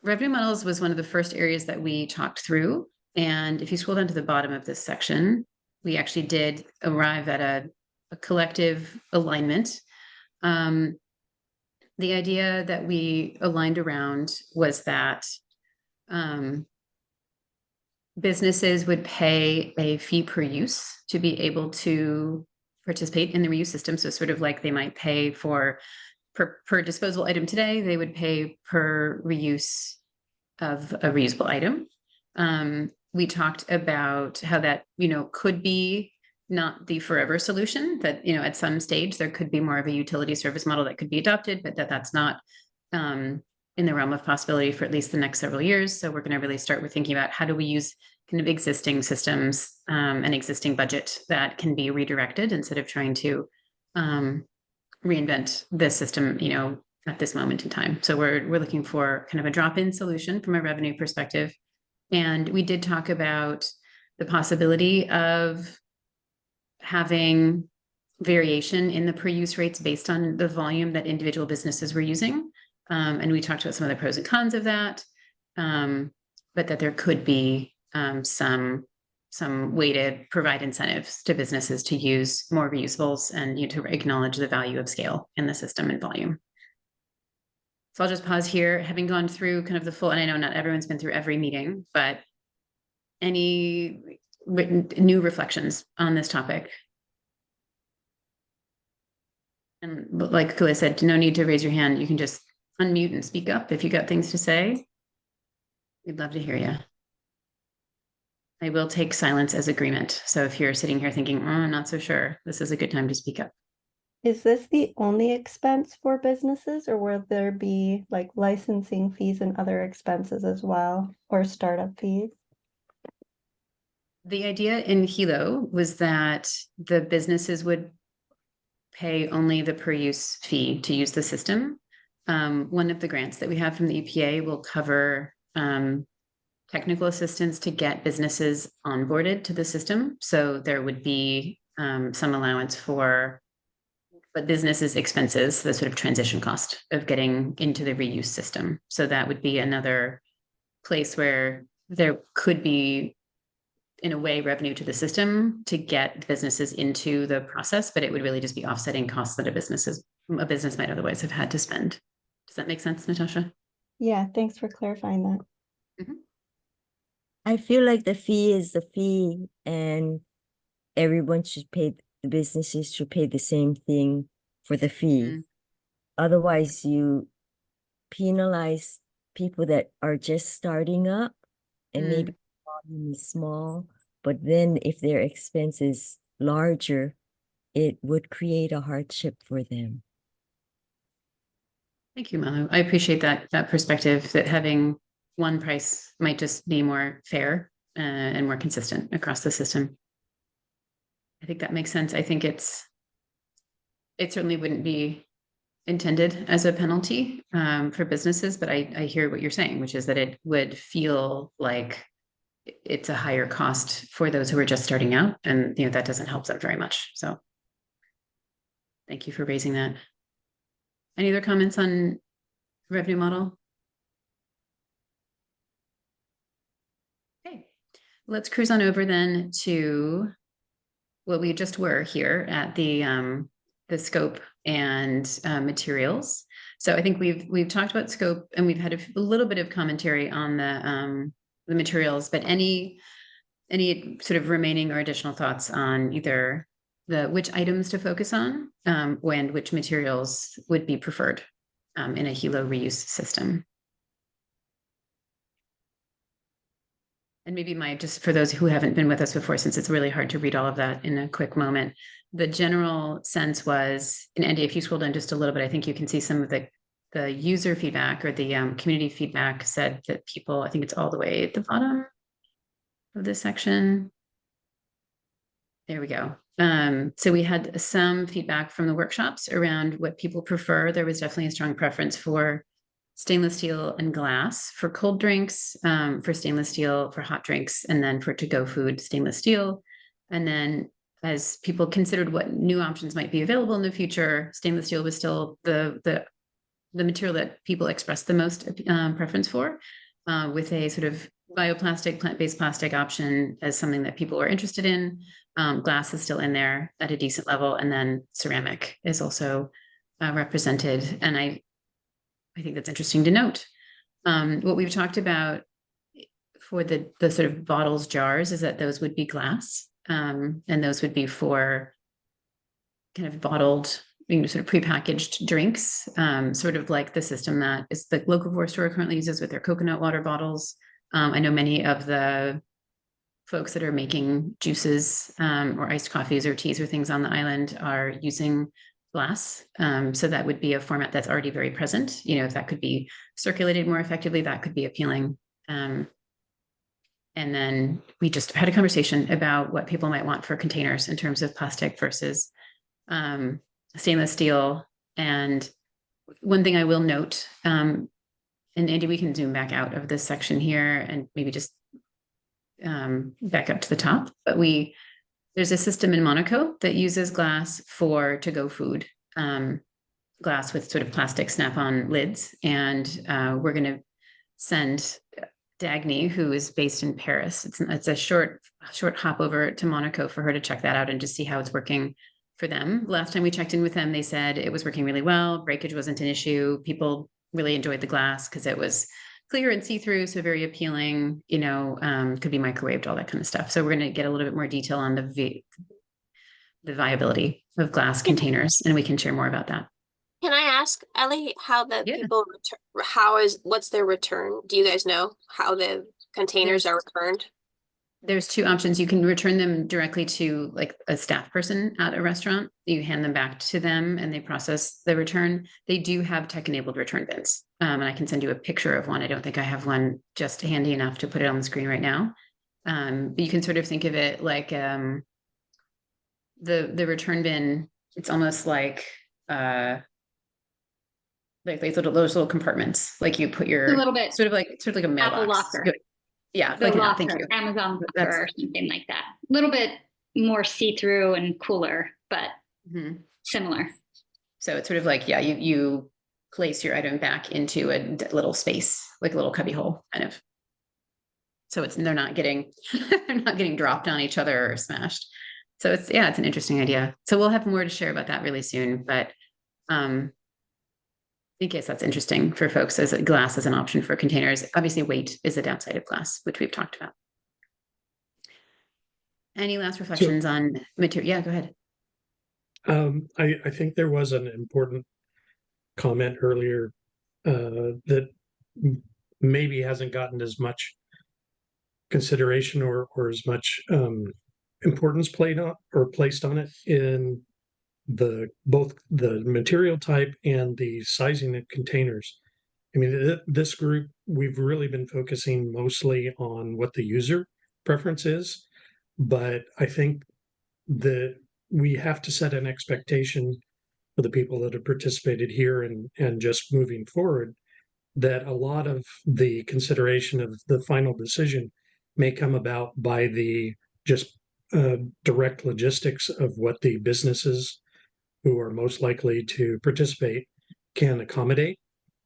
revenue models was one of the first areas that we talked through. And if you scroll down to the bottom of this section, we actually did arrive at a collective alignment. The idea that we aligned around was that businesses would pay a fee per use to be able to participate in the reuse system. So sort of like they might pay for per disposable item today, they would pay per reuse of a reusable item. We talked about how that, could be not the forever solution, that, at some stage there could be more of a utility service model that could be adopted, but that's not in the realm of possibility for at least the next several years. So we're going to really start with thinking about how do we use kind of existing systems and existing budget that can be redirected instead of trying to reinvent this system, at this moment in time. So we're looking for kind of a drop-in solution from a revenue perspective. And we did talk about the possibility of having variation in the per use rates based on the volume that individual businesses were using. And we talked about some of the pros and cons of that, but that there could be some way to provide incentives to businesses to use more reusables and to acknowledge the value of scale in the system and volume. So I'll just pause here, having gone through kind of the full, and I know not everyone's been through every meeting, but any new reflections on this topic? And like Kula said, no need to raise your hand. You can just unmute and speak up if you got things to say. We'd love to hear you. I will take silence as agreement. So if you're sitting here thinking, oh, I'm not so sure, this is a good time to speak up. Is this the only expense for businesses, or will there be like licensing fees and other expenses as well, or startup fees? The idea in Hilo was that the businesses would pay only the per use fee to use the system. One of the grants that we have from the EPA will cover technical assistance to get businesses onboarded to the system. So there would be some allowance for but businesses' expenses, the sort of transition cost of getting into the reuse system. So that would be another place where there could be, in a way, revenue to the system to get businesses into the process, but it would really just be offsetting costs that a business might otherwise have had to spend. Does that make sense, Natasha? Yeah, thanks for clarifying that. Mm-hmm. I feel like the fee is the fee, and everyone should pay, the businesses should pay the same thing for the fee. Mm. Otherwise, you penalize people that are just starting up and maybe the volume is small, but then if their expense is larger, it would create a hardship for them. Thank you, Malu. I appreciate that perspective, that having one price might just be more fair and more consistent across the system. I think that makes sense. I think it certainly wouldn't be intended as a penalty for businesses, but I hear what you're saying, which is that it would feel like it's a higher cost for those who are just starting out, and that doesn't help them very much. So thank you for raising that. Any other comments on revenue model? Okay, let's cruise on over then to what we just were here at the scope and materials. So I think we've talked about scope, and we've had a little bit of commentary on the materials, but any sort of remaining or additional thoughts on either which items to focus on and which materials would be preferred in a Hilo reuse system? and maybe just for those who haven't been with us before, since it's really hard to read all of that in a quick moment, the general sense was, and Andy, if you scroll down just a little bit, I think you can see some of the user feedback or the community feedback said that people, I think it's all the way at the bottom of this section. There we go. So we had some feedback from the workshops around what people prefer. There was definitely a strong preference for stainless steel and glass for cold drinks, for stainless steel for hot drinks, and then for to-go food, stainless steel. And then as people considered what new options might be available in the future, stainless steel was still the material that people expressed the most preference for, with a sort of bioplastic, plant-based plastic option as something that people were interested in. Glass is still in there at a decent level, and then ceramic is also represented. And I think that's interesting to note. What we've talked about for the sort of bottles, jars, is that those would be glass, and those would be for kind of bottled, sort of prepackaged drinks, sort of like the system that is the Locavore store currently uses with their coconut water bottles. I know many of the folks that are making juices or iced coffees or teas or things on the island are using glass. So that would be a format that's already very present. If that could be circulated more effectively, that could be appealing. And then we just had a conversation about what people might want for containers in terms of plastic versus stainless steel. And one thing I will note, and Andy, we can zoom back out of this section here and maybe just back up to the top, but there's a system in Monaco that uses glass for to-go food, glass with sort of plastic snap-on lids. And we're going to send Dagny, who is based in Paris. It's a short hop over to Monaco for her to check that out and just see how it's working for them. Last time we checked in with them, they said it was working really well. Breakage wasn't an issue. People really enjoyed the glass because it was clear and see-through, so very appealing, could be microwaved, all that kind of stuff. So we're going to get a little bit more detail on the viability of glass containers, and we can share more about that. Can I ask, Ellie, how the Yeah. people what's their return? Do you guys know how the containers are returned? There's two options. You can return them directly to like a staff person at a restaurant. You hand them back to them and they process the return. They do have tech-enabled return bins. And I can send you a picture of one. I don't think I have one just handy enough to put it on the screen right now. But you can sort of think of it like the return bin. It's almost like those little compartments. Like you put your A little bit sort of like a mailbox. Apple locker. Yeah, The like that. locker, Thank you. Amazon That's- locker or something like that. A little bit more see-through and cooler, but Mhm. similar. So it's sort of like, yeah, you place your item back into a little space, like a little cubby hole, kind of. So they're not getting dropped on each other or smashed. So it's an interesting idea. So we'll have more to share about that really soon, but in case that's interesting for folks, as glass as an option for containers. Obviously, weight is a downside of glass, which we've talked about. Any last reflections on material? Yeah, go ahead. I think there was an important comment earlier that maybe hasn't gotten as much consideration or as much importance placed on it in both the material type and the sizing of containers. I mean, this group, we've really been focusing mostly on what the user preference is, but I think that we have to set an expectation for the people that have participated here and just moving forward, that a lot of the consideration of the final decision may come about by the just direct logistics of what the businesses who are most likely to participate can accommodate.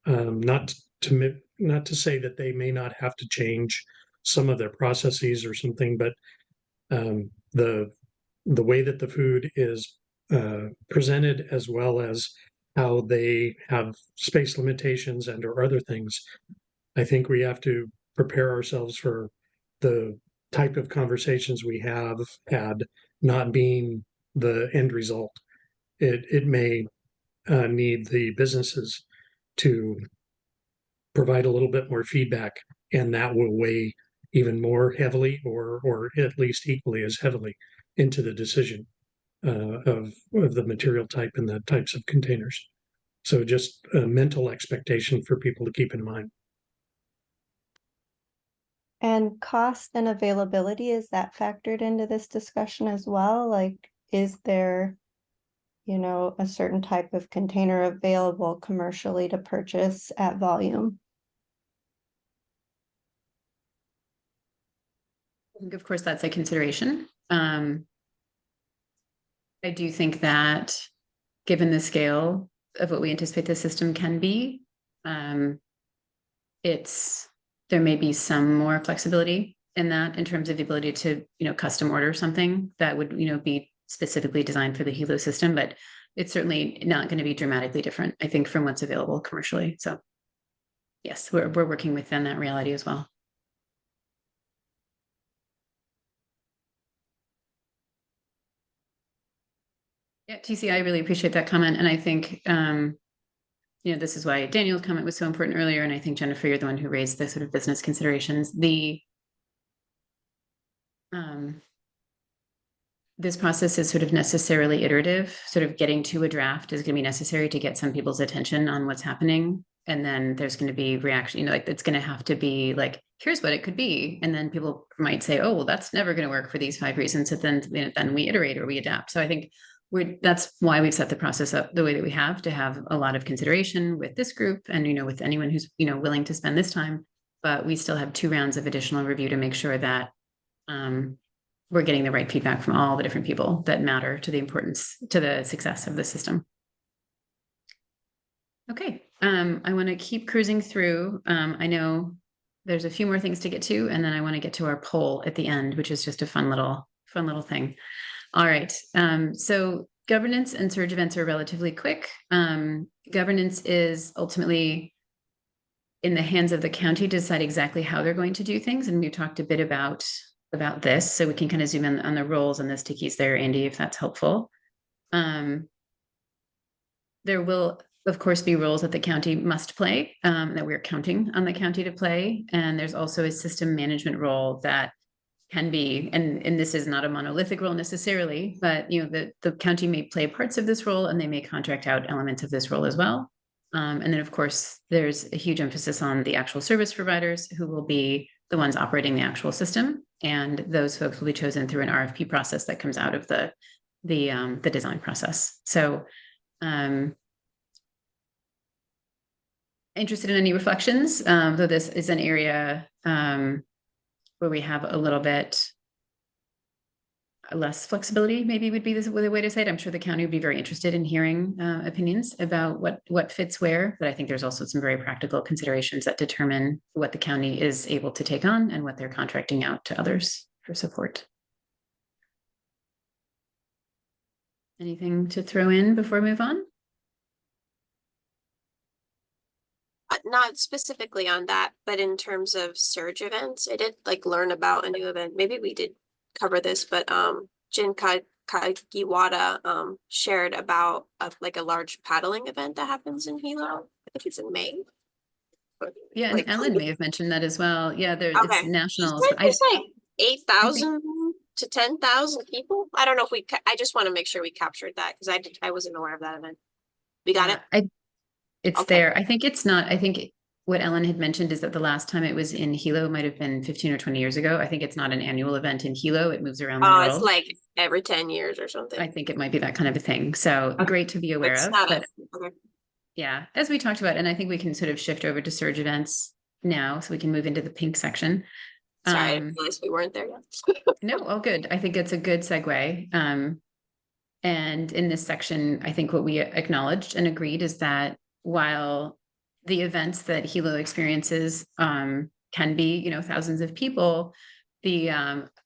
Not to say that they may not have to change some of their processes or something, but the way that the food is presented, as well as how they have space limitations and or other things, I think we have to prepare ourselves for the type of conversations we have had not being the end result. It may need the businesses to provide a little bit more feedback, and that will weigh even more heavily or at least equally as heavily into the decision of the material type and the types of containers. So just a mental expectation for people to keep in mind. And cost and availability, is that factored into this discussion as well? Like, is there, you know, a certain type of container available commercially to purchase at volume? I think, of course, that's a consideration. I do think that given the scale of what we anticipate the system can be, there may be some more flexibility in that in terms of the ability to, you know, custom order something that would, you know, be specifically designed for the Hilo system, but it's certainly not going to be dramatically different, I think, from what's available commercially. So yes, we're working within that reality as well. Yeah, TC, I really appreciate that comment. And I think, you know, this is why Daniel's comment was so important earlier. And I think, Jennifer, you're the one who raised the sort of business considerations. This process is sort of necessarily iterative. Sort of getting to a draft is going to be necessary to get some people's attention on what's happening. And then there's going to be reaction, you know, like it's going to have to be like, here's what it could be. And then people might say, oh, well, that's never going to work for these 5 reasons. So then we iterate or we adapt. So I think that's why we've set the process up the way that we have, to have a lot of consideration with this group and, you know, with anyone who's, you know, willing to spend this time. But we still have 2 rounds of additional review to make sure that we're getting the right feedback from all the different people that matter to the importance, to the success of the system. Okay, I want to keep cruising through. I know there's a few more things to get to, and then I want to get to our poll at the end, which is just a fun little thing. All right, so governance and surge events are relatively quick. Governance is ultimately in the hands of the county to decide exactly how they're going to do things, and we talked a bit about this, so we can kind of zoom in on the roles and the stickies there, Andy, if that's helpful. There will, of course, be roles that the county must play, that we're counting on the county to play, and there's also a system management role that can be, and this is not a monolithic role necessarily, but you know, the county may play parts of this role and they may contract out elements of this role as well. And then of course, there's a huge emphasis on the actual service providers who will be the ones operating the actual system. And those folks will be chosen through an RFP process that comes out of the design process. So interested in any reflections, though this is an area where we have a little bit less flexibility, maybe would be the way to say it. I'm sure the county would be very interested in hearing opinions about what fits where, but I think there's also some very practical considerations that determine what the county is able to take on and what they're contracting out to others for support. Anything to throw in before we move on? Not specifically on that, but in terms of surge events, I did like learn about a new event. Maybe we did cover this, but Jin Kagiwara shared about like a large paddling event that happens in Hilo. I think it's in May. Yeah, Like, and Ellen may have mentioned that as well. Yeah, okay. it's nationals. There's like 8,000 to 10,000 people. I don't know if I just want to make sure we captured that because I wasn't aware of that event. We got it? It's Okay. there. I think it's not, I think what Ellen had mentioned is that the last time it was in Hilo might have been 15 or 20 years ago. I think it's not an annual event in Hilo. It moves around the world. It's like every 10 years or something. I think it might be that kind of a thing. So great to be aware It's of. not But okay. yeah, as we talked about, and I think we can sort of shift over to surge events now, so we can move into the pink section. Sorry, I didn't realize we weren't there yet. No, all good. I think it's a good segue. And in this section, I think what we acknowledged and agreed is that while the events that Hilo experiences can be, you know, thousands of people, the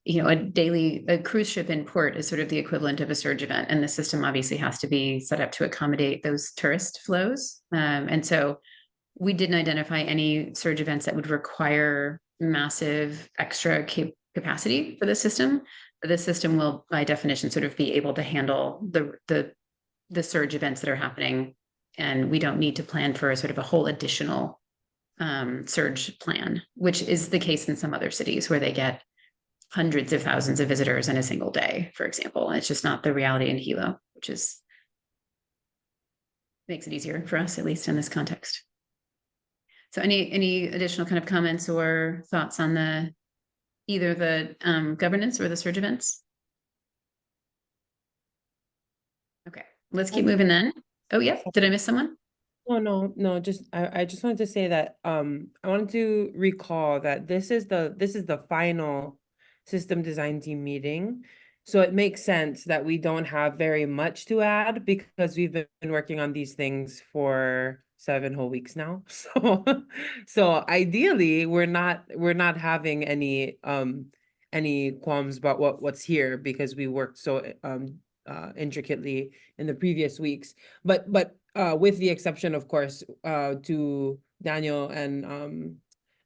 you know, a cruise ship in port is sort of the equivalent of a surge event, and the system obviously has to be set up to accommodate those tourist flows. And so we didn't identify any surge events that would require massive extra capacity for the system. But the system will, by definition, sort of be able to handle the surge events that are happening. And we don't need to plan for a sort of a whole additional surge plan, which is the case in some other cities where they get hundreds of thousands of visitors in a single day, for example. And it's just not the reality in Hilo, which is makes it easier for us, at least in this context. So any additional kind of comments or thoughts on the either the governance or the surge events? Okay, let's keep moving then. Oh, yeah. Did I miss someone? No, just I just wanted to say that I wanted to recall that this is the final system design team meeting. So it makes sense that we don't have very much to add because we've been working on these things for 7 whole weeks now. So ideally we're not having any qualms about what's here because we worked so intricately in the previous weeks. But with the exception, of course, to Daniel and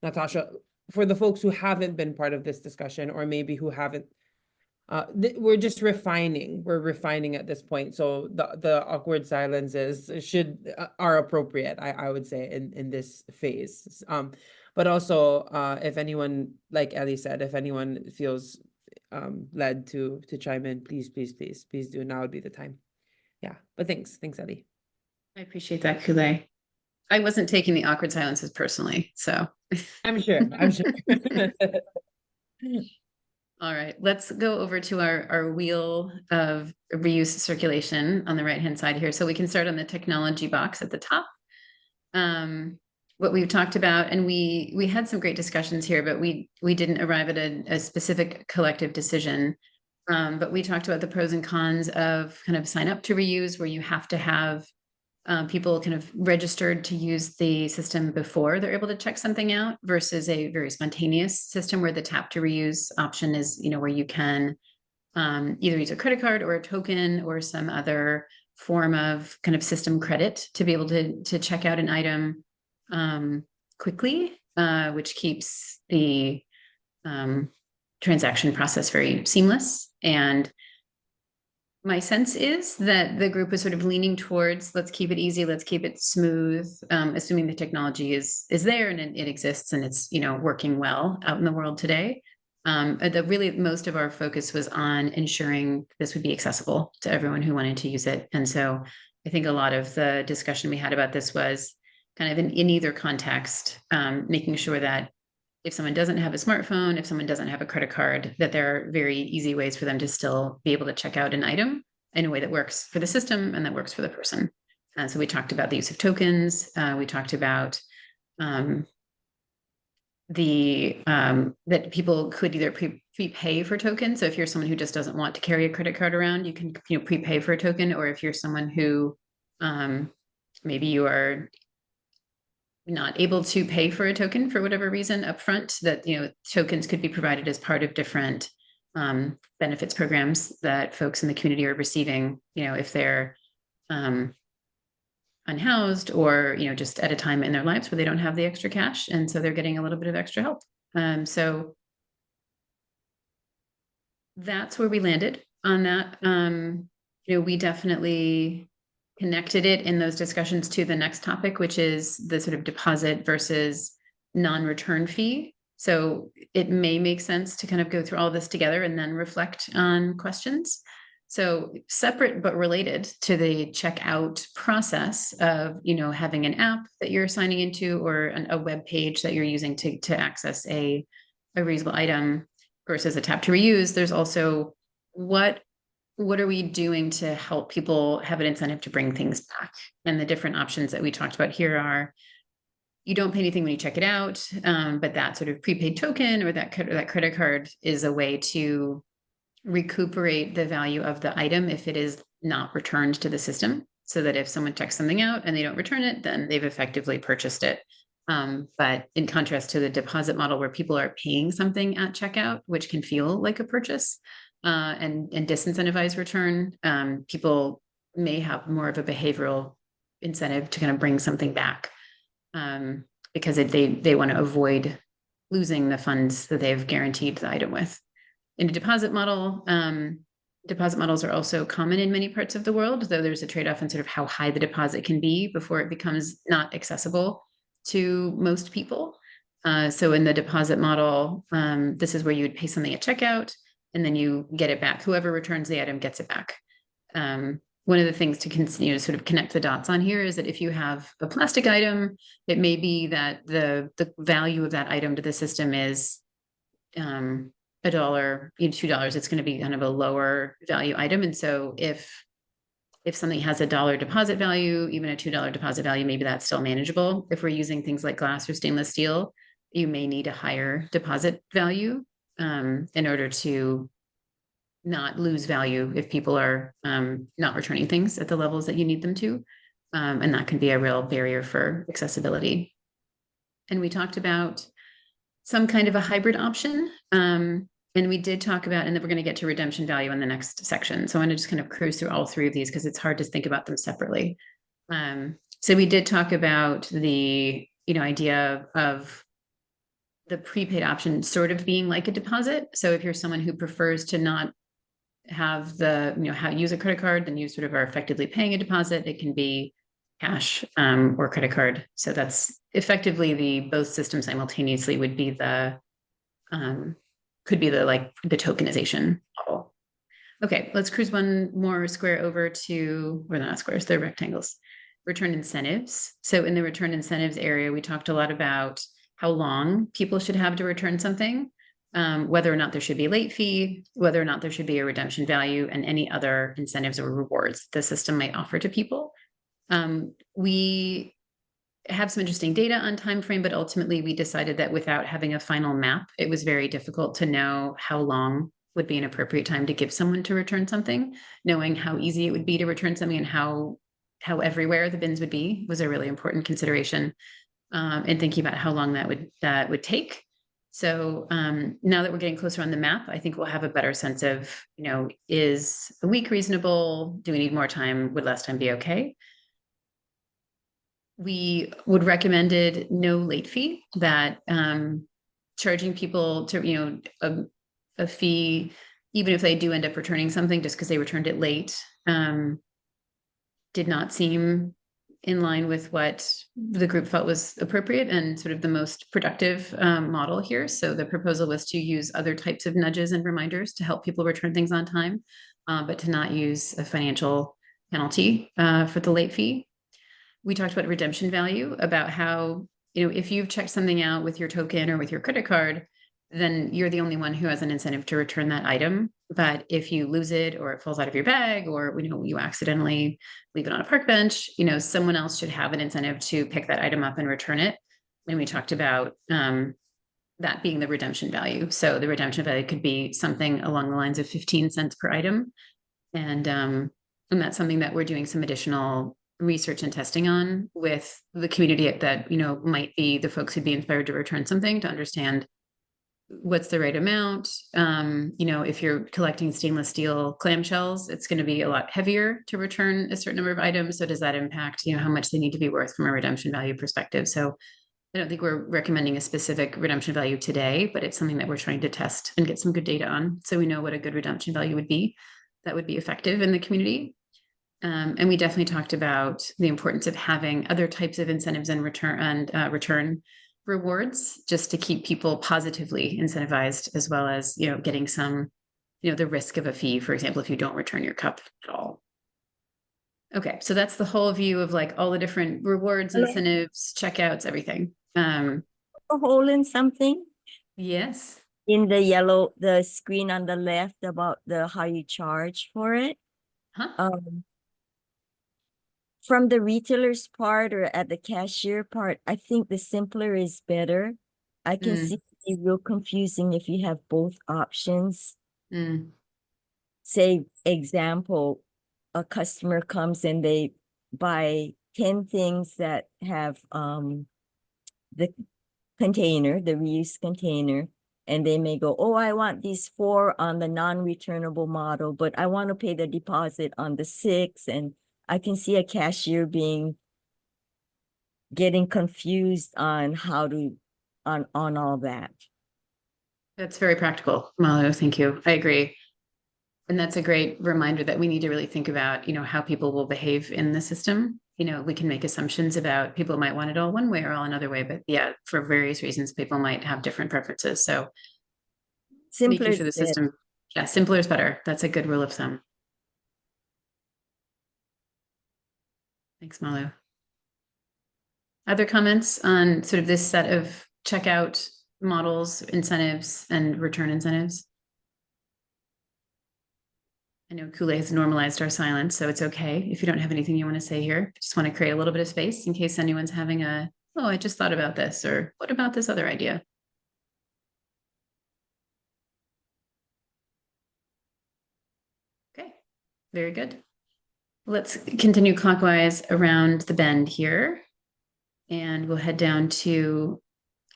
Natasha, for the folks who haven't been part of this discussion or maybe who haven't, we're just refining. We're refining at this point. So the awkward silences are appropriate, I would say, in this phase. But also, if anyone, like Ellie said, if anyone feels led to chime in, please do. Now would be the time. Yeah, but thanks, Ellie. I appreciate that, Kule. I wasn't taking the awkward silences personally, so. I'm sure. All right, let's go over to our wheel of reuse circulation on the right-hand side here. So we can start on the technology box at the top. What we've talked about, and we had some great discussions here, but we didn't arrive at a specific collective decision. But we talked about the pros and cons of kind of sign up to reuse, where you have to have people kind of registered to use the system before they're able to check something out versus a very spontaneous system where the tap to reuse option is, where you can either use a credit card or a token or some other form of kind of system credit to be able to check out an item quickly, which keeps the transaction process very seamless. And my sense is that the group is sort of leaning towards, let's keep it easy, let's keep it smooth, assuming the technology is there and it exists and it's, working well out in the world today. Really most of our focus was on ensuring this would be accessible to everyone who wanted to use it. And so I think a lot of the discussion we had about this was kind of in either context, making sure that if someone doesn't have a smartphone, if someone doesn't have a credit card, that there are very easy ways for them to still be able to check out an item in a way that works for the system and that works for the person. So we talked about the use of tokens. We talked about that people could either prepay for tokens. So if you're someone who just doesn't want to carry a credit card around, you can prepay for a token. Or if you're someone who maybe you are not able to pay for a token for whatever reason upfront, that tokens could be provided as part of different benefits programs that folks in the community are receiving, if they're unhoused or just at a time in their lives where they don't have the extra cash, and so they're getting a little bit of extra help. So that's where we landed on that. We definitely connected it in those discussions to the next topic, which is the sort of deposit versus non-return fee. So it may make sense to kind of go through all this together and then reflect on questions. So separate but related to the checkout process of, having an app that you're signing into or a web page that you're using to access a reusable item versus a tap to reuse, there's also what are we doing to help people have an incentive to bring things back? And the different options that we talked about here are, you don't pay anything when you check it out, but that sort of prepaid token or that credit card is a way to recuperate the value of the item if it is not returned to the system, so that if someone checks something out and they don't return it, then they've effectively purchased it. But in contrast to the deposit model where people are paying something at checkout, which can feel like a purchase, and disincentivize return, people may have more of a behavioral incentive to kind of bring something back, because they want to avoid losing the funds that they've guaranteed the item with. In a deposit model, deposit models are also common in many parts of the world, though there's a trade-off in sort of how high the deposit can be before it becomes not accessible. to most people. So in the deposit model, this is where you would pay something at checkout and then you get it back. Whoever returns the item gets it back. One of the things to continue to sort of connect the dots on here is that if you have a plastic item, it may be that the value of that item to the system is $1, $2. It's going to be kind of a lower value item. And so if something has $1 deposit value, even a $2 deposit value, maybe that's still manageable. If we're using things like glass or stainless steel, you may need a higher deposit value in order to not lose value if people are not returning things at the levels that you need them to. And that can be a real barrier for accessibility. And we talked about some kind of a hybrid option. And we did talk about, and then we're going to get to redemption value in the next section. So I want to just kind of cruise through all three of these because it's hard to think about them separately. So we did talk about the, idea of the prepaid option sort of being like a deposit. So if you're someone who prefers to not have use a credit card, then you sort of are effectively paying a deposit. It can be cash or credit card. So that's effectively both systems simultaneously would be could be the tokenization model. Okay, let's cruise one more square over to, or not squares, they're rectangles. Return incentives. So in the return incentives area, we talked a lot about how long people should have to return something, whether or not there should be a late fee, whether or not there should be a redemption value, and any other incentives or rewards the system might offer to people. We have some interesting data on time frame, but ultimately we decided that without having a final map, it was very difficult to know how long would be an appropriate time to give someone to return something. Knowing how easy it would be to return something and how everywhere the bins would be was a really important consideration. And thinking about how long that would take. So now that we're getting closer on the map, I think we'll have a better sense of, is a week reasonable? Do we need more time? Would less time be okay? We would recommended no late fee, that charging people to, a fee, even if they do end up returning something just because they returned it late, did not seem in line with what the group felt was appropriate and sort of the most productive model here. So the proposal was to use other types of nudges and reminders to help people return things on time, but to not use a financial penalty for the late fee. We talked about redemption value, about how, if you've checked something out with your token or with your credit card, then you're the only one who has an incentive to return that item. But if you lose it or it falls out of your bag or you accidentally leave it on a park bench, someone else should have an incentive to pick that item up and return it. And we talked about that being the redemption value. So the redemption value could be something along the lines of 15 cents per item. And that's something that we're doing some additional research and testing on with the community that, might be the folks who'd be inspired to return something, to understand what's the right amount. If you're collecting stainless steel clamshells, it's going to be a lot heavier to return a certain number of items. So does that impact, how much they need to be worth from a redemption value perspective? So I don't think we're recommending a specific redemption value today, but it's something that we're trying to test and get some good data on. So we know what a good redemption value would be that would be effective in the community. And we definitely talked about the importance of having other types of incentives and return rewards, just to keep people positively incentivized, as well as, getting some, the risk of a fee, for example, if you don't return your cup at all. Okay, so that's the whole view of all the different rewards, incentives, checkouts, everything. A hole in something Yes. in the screen on the left about how you charge for it. Huh? From the retailer's part or at the cashier part, I think the simpler is better. I can see it real confusing if you have both options. Say, example, a customer comes and they buy 10 things that have the container, the reuse container, and they may go, oh, I want these 4 on the non-returnable model, but I want to pay the deposit on the 6. And I can see a cashier getting confused on how to, on all that. That's very practical, Malu. Thank you. I agree. And that's a great reminder that we need to really think about, how people will behave in the system. you know, we can make assumptions about people might want it all one way or all another way, but yeah, for various reasons, people might have different preferences. So Simpler making sure the is better. system, yeah, simpler is better. That's a good rule of thumb. Thanks, Malu. Other comments on sort of this set of checkout models, incentives, and return incentives? I know Kule has normalized our silence, so it's okay if you don't have anything you want to say here. Just want to create a little bit of space in case anyone's having a, oh, I just thought about this, or what about this other idea? Okay, very good. Let's continue clockwise around the bend here. And we'll head down to,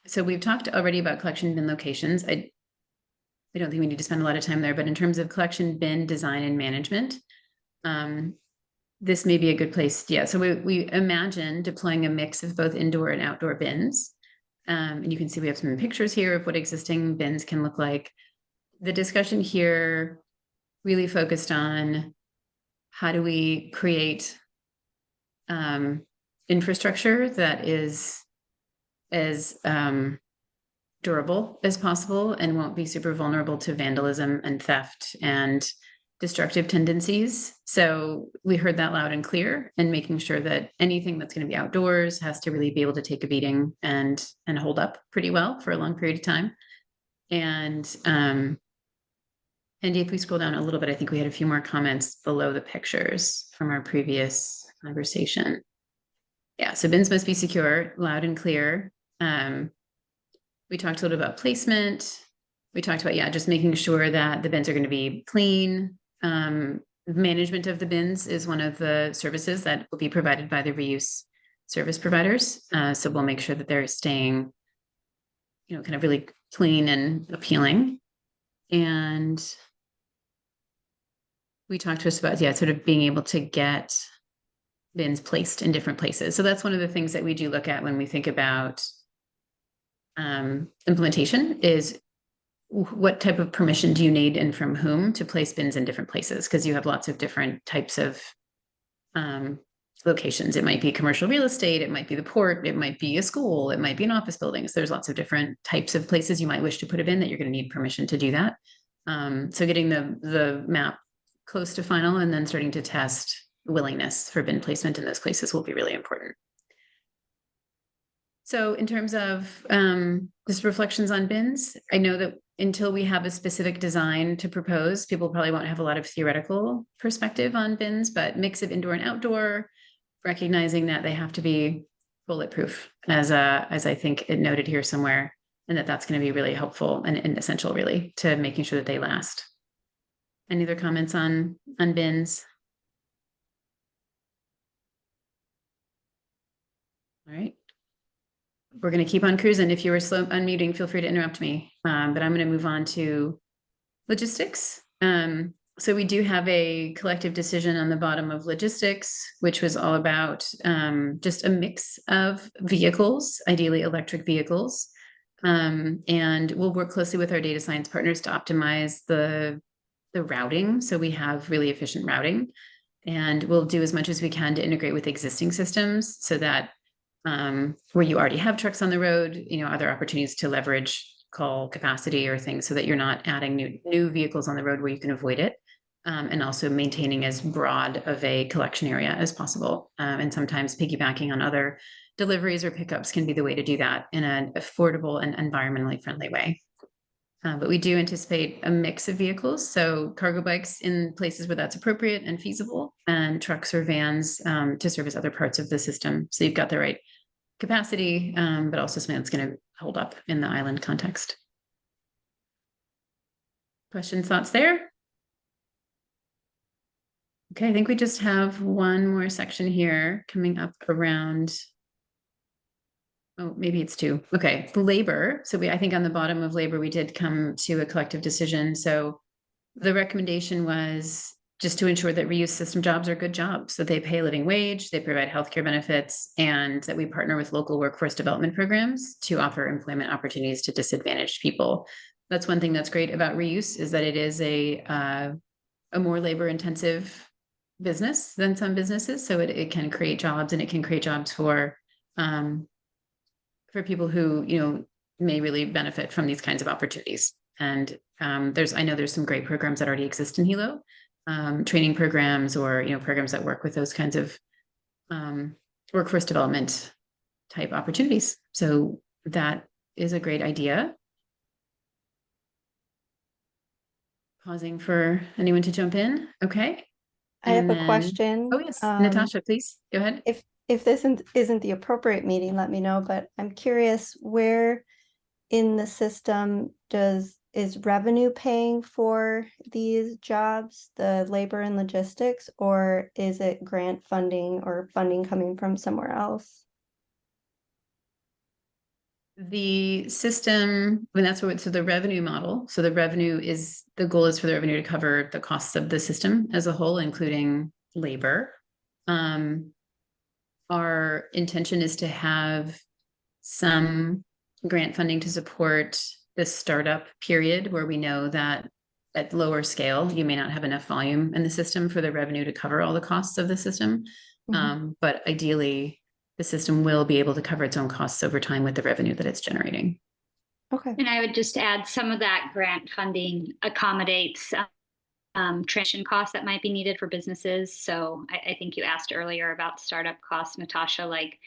so we've talked already about collection bin locations. I don't think we need to spend a lot of time there, but in terms of collection bin design and management, this may be a good place. Yeah, so we imagine deploying a mix of both indoor and outdoor bins. And you can see we have some pictures here of what existing bins can look like. The discussion here really focused on how do we create infrastructure that is as durable as possible and won't be super vulnerable to vandalism and theft and destructive tendencies. So we heard that loud and clear, and making sure that anything that's going to be outdoors has to really be able to take a beating and hold up pretty well for a long period of time. And if we scroll down a little bit, I think we had a few more comments below the pictures from our previous conversation. Yeah, so bins must be secure, loud and clear. We talked a little about placement. We talked about, yeah, just making sure that the bins are going to be clean. Management of the bins is one of the services that will be provided by the reuse service providers. So we'll make sure that they're staying, you know, kind of really clean and appealing. And we talked to us about, yeah, sort of being able to get bins placed in different places. So that's one of the things that we do look at when we think about implementation is what type of permission do you need and from whom to place bins in different places? Because you have lots of different types of locations. It might be commercial real estate, it might be the port, it might be a school, it might be an office building. So there's lots of different types of places you might wish to put a bin that you're going to need permission to do that. So getting the map close to final and then starting to test willingness for bin placement in those places will be really important. So in terms of just reflections on bins, I know that until we have a specific design to propose, people probably won't have a lot of theoretical perspective on bins, but mix of indoor and outdoor, recognizing that they have to be bulletproof, as I think it noted here somewhere, and that's going to be really helpful and essential really to making sure that they last. Any other comments on bins? All right. We're going to keep on cruising. If you were slow unmuting, feel free to interrupt me. But I'm going to move on to logistics. So we do have a collective decision on the bottom of logistics, which was all about just a mix of vehicles, ideally electric vehicles. And we'll work closely with our data science partners to optimize the routing. So we have really efficient routing, and we'll do as much as we can to integrate with existing systems so that where you already have trucks on the road, you know, other opportunities to leverage call capacity or things so that you're not adding new vehicles on the road where you can avoid it. And also maintaining as broad of a collection area as possible. And sometimes piggybacking on other deliveries or pickups can be the way to do that in an affordable and environmentally friendly way. But we do anticipate a mix of vehicles. So cargo bikes in places where that's appropriate and feasible, and trucks or vans to service other parts of the system. So you've got the right capacity, but also something that's going to hold up in the island context. Questions, thoughts there? Okay, I think we just have one more section here coming up around, oh, maybe it's two. Okay, labor. So I think on the bottom of labor, we did come to a collective decision. So the recommendation was just to ensure that reuse system jobs are good jobs, that they pay a living wage, they provide healthcare benefits, and that we partner with local workforce development programs to offer employment opportunities to disadvantaged people. That's one thing that's great about reuse, is that it is a more labor intensive business than some businesses. So it can create jobs, and it can create jobs for people who, you know, may really benefit from these kinds of opportunities. And I know there's some great programs that already exist in Hilo, training programs, or, you know, programs that work with those kinds of workforce development type opportunities. So that is a great idea. Pausing for anyone to jump in. Okay. I have And a then- question. Oh, yes, Natasha, please go ahead. If this isn't the appropriate meeting, let me know, but I'm curious, where in the system is revenue paying for these jobs, the labor and logistics, or is it grant funding or funding coming from somewhere else? The system, I mean, that's what, so the revenue model. So the goal is for the revenue to cover the costs of the system as a whole, including labor. Our intention is to have some grant funding to support the startup period, where we know that at lower scale, you may not have enough volume in the system for the revenue to cover all the costs of the system. But ideally, the system will be able to cover its own costs over time with the revenue that it's generating. Okay. And I would just add, some of that grant funding accommodates transition costs that might be needed for businesses. So I think you asked earlier about startup costs, Natasha, like,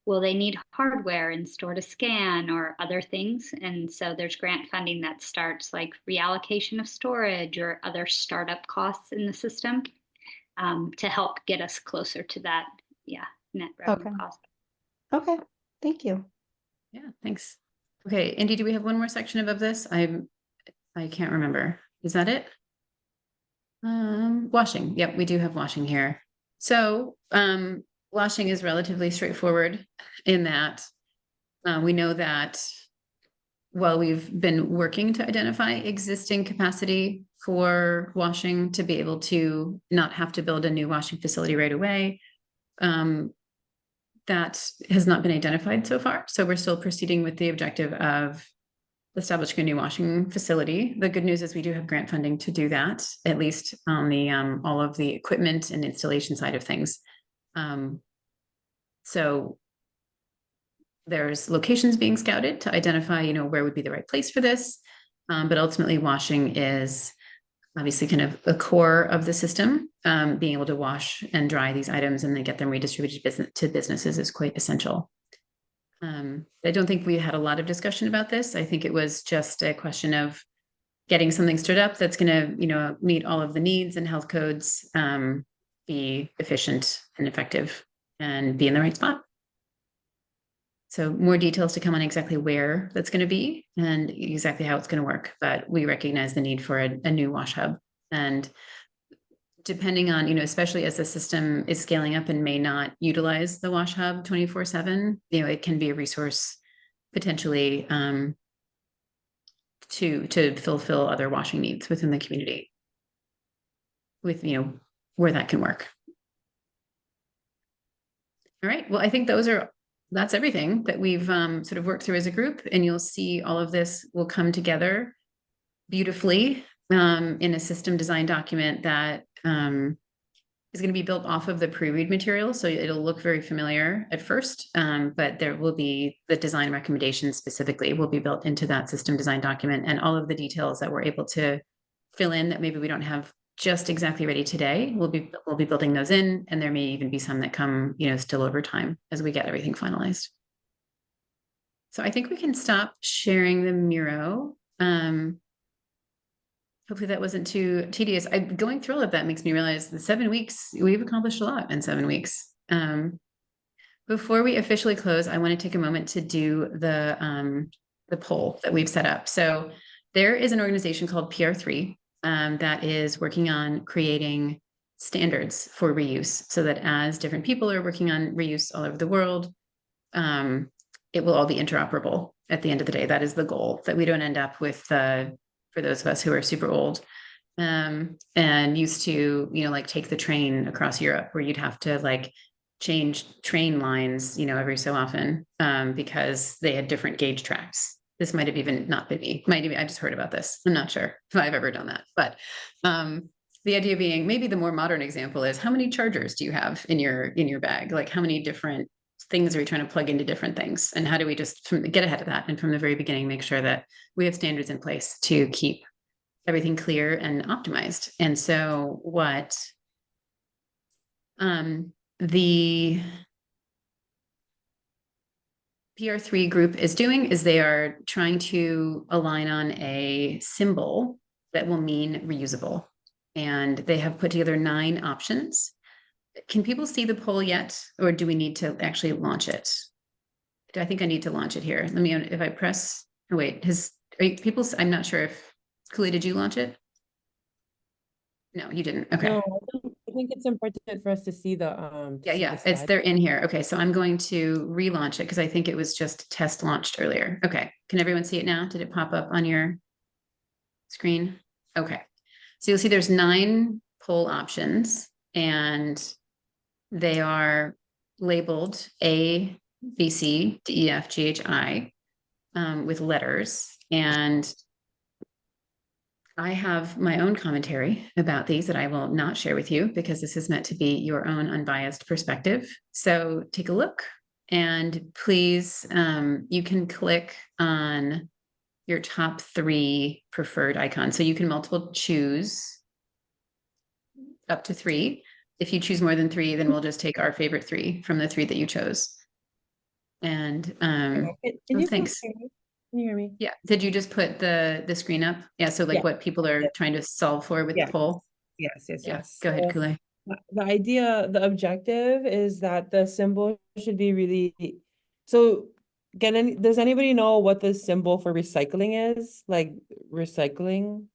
will they need hardware and store to scan or other things? And so there's grant funding that starts like reallocation of storage or other startup costs in the system to help get us closer to that, net revenue cost. Okay, thank you. Yeah, thanks. Okay, Andy, do we have one more section of this? I can't remember. Is that it? Washing. Yep, we do have washing here. So washing is relatively straightforward in that we know that while we've been working to identify existing capacity for washing to be able to not have to build a new washing facility right away, that has not been identified so far. So we're still proceeding with the objective of establishing a new washing facility. The good news is we do have grant funding to do that, at least on the all of the equipment and installation side of things. So there's locations being scouted to identify, you know, where would be the right place for this. But ultimately, washing is obviously kind of a core of the system. Being able to wash and dry these items and then get them redistributed to businesses is quite essential. I don't think we had a lot of discussion about this. I think it was just a question of getting something stood up that's going to, you know, meet all of the needs and health codes, be efficient and effective, and be in the right spot. So more details to come on exactly where that's going to be and exactly how it's going to work. But we recognize the need for a new wash hub. And depending on, you know, especially as the system is scaling up and may not utilize the wash hub 24/7, you know, it can be a resource potentially to fulfill other washing needs within the community with, you know, where that can work. All right. Well, I think that's everything that we've sort of worked through as a group, and you'll see all of this will come together beautifully in a system design document that is going to be built off of the pre-read material. So it'll look very familiar at first, but there will be the design recommendations specifically will be built into that system design document, and all of the details that we're able to fill in that maybe we don't have just exactly ready today. We'll be building those in, and there may even be some that come, you know, still over time as we get everything finalized. So I think we can stop sharing the Miro. Hopefully that wasn't too tedious. Going through all of that makes me realize the 7 weeks, we've accomplished a lot in 7 weeks. Before we officially close, I want to take a moment to do the poll that we've set up. So there is an organization called PR3 that is working on creating standards for reuse, so that as different people are working on reuse all over the world, it will all be interoperable at the end of the day. That is the goal, that we don't end up with for those of us who are super old and used to, you know, like take the train across Europe, where you'd have to like change train lines, you know, every so often because they had different gauge tracks. This might have even not been me. I just heard about this. I'm not sure if I've ever done that, but The idea being, maybe the more modern example is, how many chargers do you have in your bag? Like, how many different things are we trying to plug into different things? And how do we just get ahead of that, and from the very beginning make sure that we have standards in place to keep everything clear and optimized? And so what the PR3 group is doing is they are trying to align on a symbol that will mean reusable. And they have put together 9 options. Can people see the poll yet? Or do we need to actually launch it? I think I need to launch it here. Let me, if I press, oh wait, are you, people, I'm not sure if, Cooley, did you launch it? No, you didn't. Okay. No, I think it's important for us to see the Yeah, they're in here. Okay, so I'm going to relaunch it because I think it was just test launched earlier. Okay, can everyone see it now? Did it pop up on your screen? Okay, so you'll see there's 9 poll options, and they are labeled A, B, C, D, E, F, G, H, I with letters. And I have my own commentary about these that I will not share with you because this is meant to be your own unbiased perspective. So take a look, and please, you can click on your top 3 preferred icons. So you can multiple choose up to 3. If you choose more than 3, then we'll just take our favorite 3 from the 3 that you chose. And Can you thanks. hear me? Can you hear me? Yeah. Did you just put the screen up? Yeah. So like Yeah. what people are trying to solve for with Yeah. the poll. Yes, yes, Yeah. yes. Go ahead, So Kool-Aid. the idea, the objective is that the symbol should be really, so does anybody know what the symbol for recycling is? Like recycling?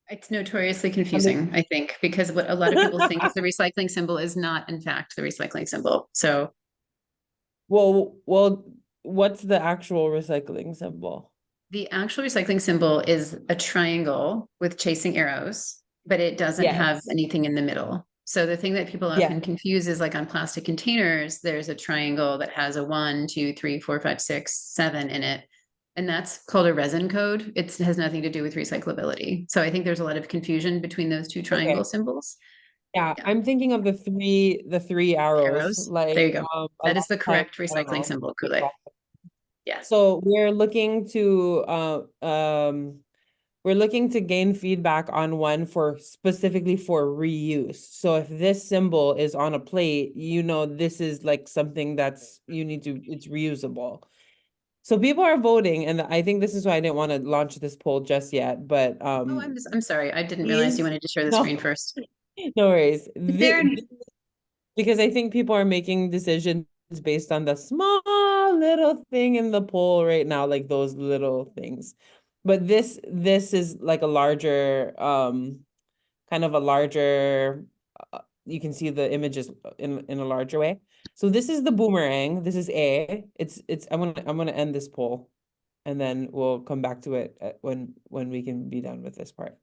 It's notoriously confusing, I think, because what a lot of people think is the recycling symbol is not, in fact, the recycling symbol. So, Well, what's the actual recycling symbol? the actual recycling symbol is a triangle with chasing arrows, but it doesn't have Yes. anything in the middle. So the thing that people Yeah. often confuse is, like, on plastic containers, there's a triangle that has a 1, 2, 3, 4, 5, 6, 7 in it. And that's called a resin code. It has nothing to do with recyclability. So I think there's a lot of confusion between those 2 triangle symbols. Yeah, Yeah. I'm thinking of the three arrows. Like There you go. a That is lot the of correct times, I don't recycling know. symbol, Kool-Aid. Yeah. So we're looking to gain feedback on one for specifically for reuse. So if this symbol is on a plate, this is like something that's it's reusable. So people are voting, and I think this is why I didn't want to launch this poll just yet, but Oh, I'm sorry. I didn't realize you wanted to share the screen first. No worries. there Because I think people are making decisions based on the small little thing in the poll right now, like those little things. But this is like a larger, kind of a larger, you can see the images in a larger way. So this is the boomerang. This is A. I'm gonna end this poll, and then we'll come back to it when we can be done with this part.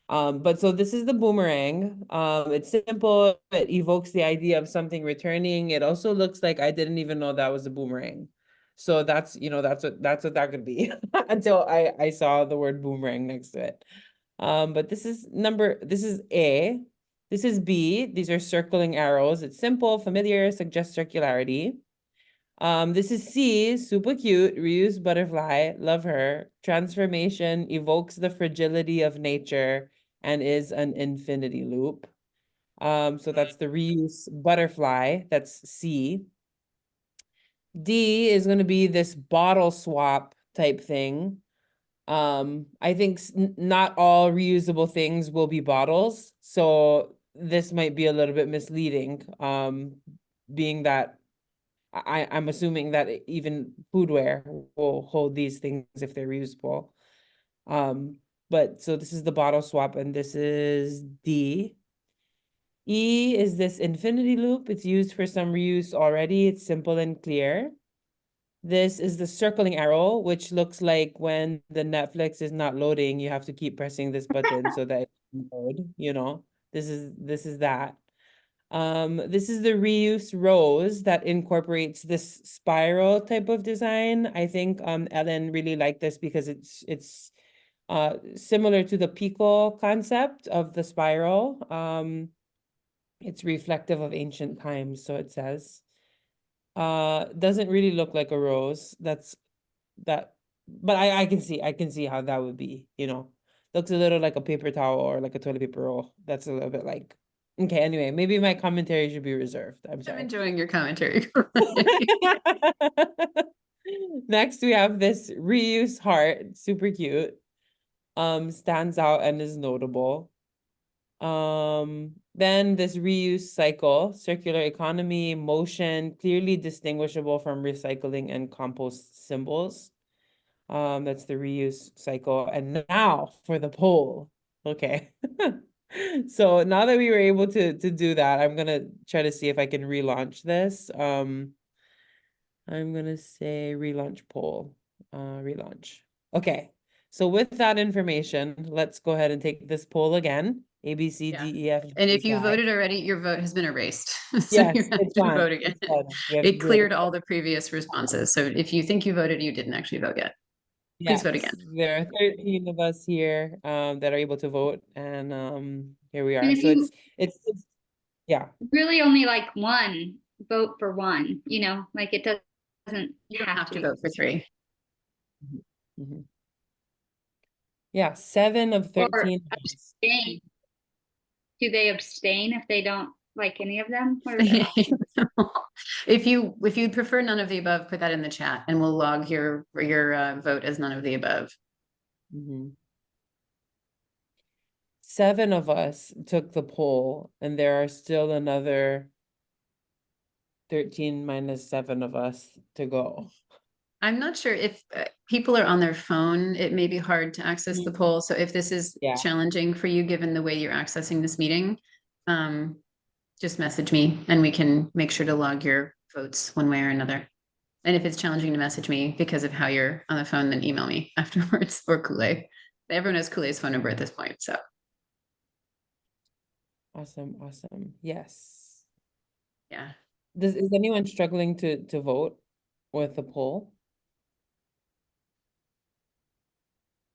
But so this is the boomerang. It's simple. It evokes the idea of something returning. It also looks like I didn't even know that was a boomerang. So that's what that could be until I saw the word boomerang next to it. But this is A. This is B. These are circling arrows. It's simple, familiar, suggests circularity. This is C, super cute, reuse butterfly, love her. Transformation evokes the fragility of nature and is an infinity loop. So that's the reuse butterfly, that's C. D is going to be this bottle swap type thing. I think not all reusable things will be bottles, so this might be a little bit misleading, being that I'm assuming that even foodware will hold these things if they're reusable. But so this is the bottle swap, and this is D. E is this infinity loop. It's used for some reuse already. It's simple and clear. This is the circling arrow, which looks like when the Netflix is not loading, you have to keep pressing this button so that it can load, This is that. This is the reuse rose that incorporates this spiral type of design. I think Ellen really liked this because it's Similar to the Pico concept of the spiral. It's reflective of ancient times, so it says. Doesn't really look like a rose. But I can see how that would be, looks a little like a paper towel or like a toilet paper roll. That's a little bit like, okay, anyway, maybe my commentary should be reserved. I'm I'm sorry. enjoying your commentary. Next, we have this reuse heart, super cute. Stands out and is notable. Then this reuse cycle, circular economy, motion, clearly distinguishable from recycling and compost symbols. That's the reuse cycle. And now for the poll. Okay. So now that we were able to do that, I'm gonna try to see if I can relaunch this. I'm gonna say relaunch poll, relaunch. Okay. So with that information, let's go ahead and take this poll again. A, B, C, Yeah. D, E, F. And if G, you I. voted already, your vote has been erased. So Yes, you have it's to fine. vote again. It's fine. We have to It do cleared all the previous responses. So if you think you voted, you didn't actually vote yet. Please vote again. Yes, there are 13 of us here that are able to vote, and here we are. And if So you it's yeah. really only like one, vote for one, like it doesn't You don't have have to to be. vote for 3. Mhm. Yeah, 7 of Or 13. abstain. Do they abstain if they don't like any of them? What are their options? If you prefer none of the above, put that in the chat and we'll log your vote as none of the above. Mhm. 7 of us took the poll, and there are still another 13 minus 7 of us to go. I'm not sure if people are on their phone, it may be hard to access the poll. So if this is Yeah. challenging for you, given the way you're accessing this meeting, just message me and we can make sure to log your votes one way or another. And if it's challenging to message me because of how you're on the phone, then email me afterwards or Kool-Aid. Everyone has Kool-Aid's phone number at this point, so. Awesome. Yes. Yeah. Is anyone struggling to vote with the poll?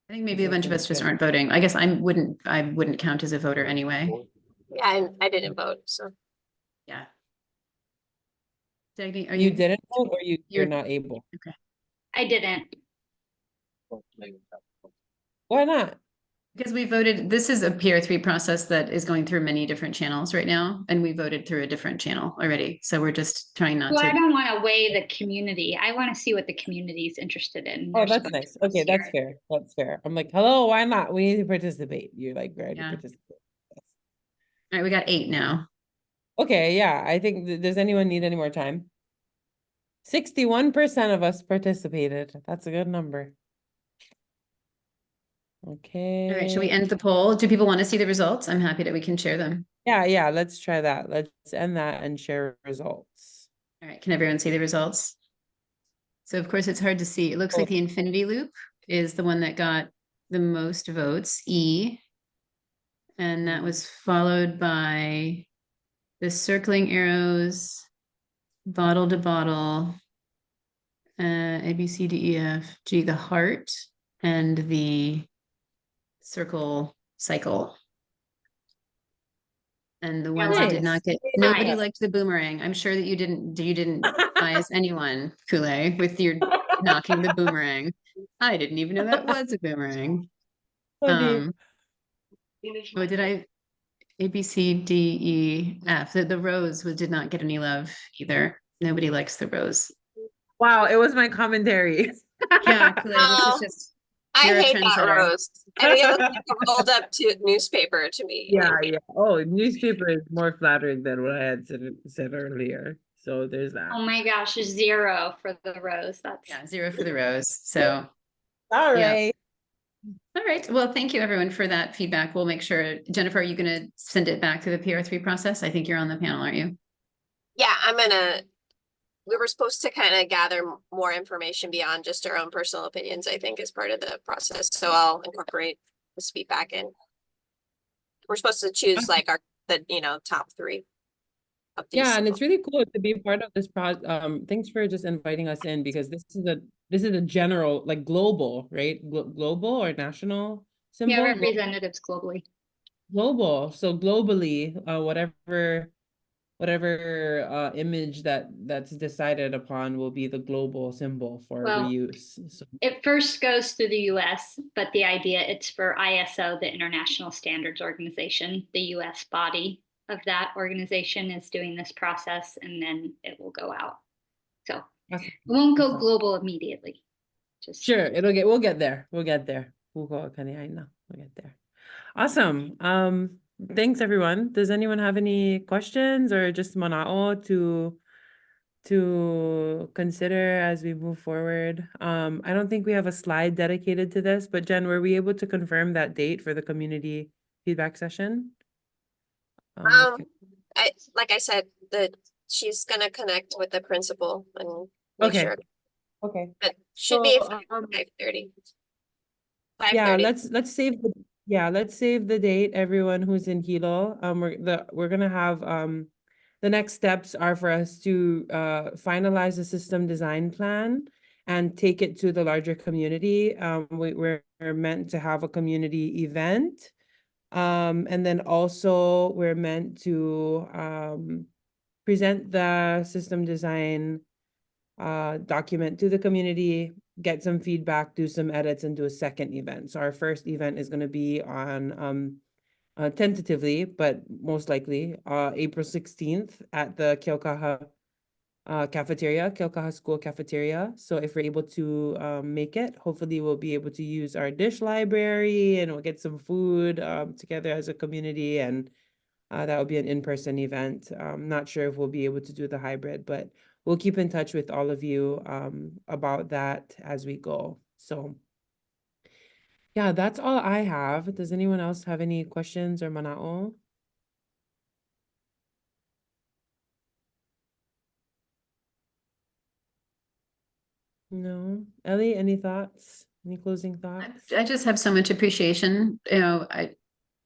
I think maybe a bunch of us just Okay. aren't voting. I guess I wouldn't count as a voter anyway. Yeah, I didn't vote, so. Yeah. Dagny, are You you? didn't vote, or you're you're- not able? Okay. I didn't. Why not? Because we voted, this is a PR3 process that is going through many different channels right now, and we voted through a different channel already. So we're just trying not Well, I to. don't want to weigh the community. I want to see what the community is interested in. Oh, There's a that's bunch nice. of us Okay, that's here. fair. That's fair. I'm like, hello, why not? We need to participate. You're like, ready to Yeah. participate. All right, we got 8 now. Okay, yeah. I think, does anyone need any more time? 61% of us participated. That's a good number. Okay. All right, should we end the poll? Do people want to see the results? I'm happy that we can share them. Yeah, let's try that. Let's end that and share results. All right, can everyone see the results? So of course it's hard to see. It looks like the infinity loop is the one that got the most votes, E. And that was followed by the circling arrows, bottle to bottle, A, B, C, D, E, F, G, the heart, and the circle cycle. And the ones that did not get, nobody Nice. liked the boomerang. I'm sure that you didn't bias anyone, Kool-Aid, with your knocking the boomerang. I didn't even know that was a boomerang. Funny. Oh, did I? A, B, C, D, E, F. The rose did not get any love either. Nobody likes the rose. Wow, it was my commentary. Yeah, Kool-Aid, this Oh, is just. I You're a hate that trendsetter. rose. I mean, it looks like a rolled up to newspaper to me. Yeah. Oh, newspaper is more flattering than what I had said earlier. So there's that. Oh my gosh, 0 for the rose. That's Yeah, 0 for the rose. So, All Yeah. right. all right. Well, thank you everyone for that feedback. We'll make sure. Jennifer, are you going to send it back through the PR3 process? I think you're on the panel, aren't you? Yeah, we were supposed to kind of gather more information beyond just our own personal opinions, I think, as part of the process. So I'll incorporate this feedback in. We're supposed to choose like the top 3. of these. Yeah, and it's symbols. really cool to be part of this thanks for just inviting us in, because this is a general, like, global, right? Global or national Yeah, symbol? representatives globally. Global. So globally, whatever image that's decided upon will be the global symbol for Well, reuse. So It first goes through the US, but the idea it's for ISO, the International Standards Organization, the US body of that organization is doing this process, and then it will go out. So awesome. it won't go Awesome. global immediately. Just Sure, we'll get there. We'll get there. We'll get there. Awesome. Thanks everyone. Does anyone have any questions or just manao to consider as we move forward? I don't think we have a slide dedicated to this, but Jen, were we able to confirm that date for the community feedback session? Like I said, she's gonna connect with the principal and make Okay. sure. Okay. But should be So, 5:30. yeah, 5:30. let's save the date, everyone who's in Hilo. We're gonna have the next steps are for us to finalize the system design plan and take it to the larger community. We're meant to have a community event. And then also we're meant to present the system design document to the community, get some feedback, do some edits, and do a second event. So our first event is going to be on tentatively, but most likely April 16th at the Keaukaha cafeteria, Keaukaha School cafeteria. So if we're able to make it, hopefully we'll be able to use our dish library and we'll get some food together as a community, and that will be an in-person event. Not sure if we'll be able to do the hybrid, but we'll keep in touch with all of you about that as we go. So yeah, that's all I have. Does anyone else have any questions or manao? No. Ellie, any thoughts? Any closing thoughts? I just have so much appreciation.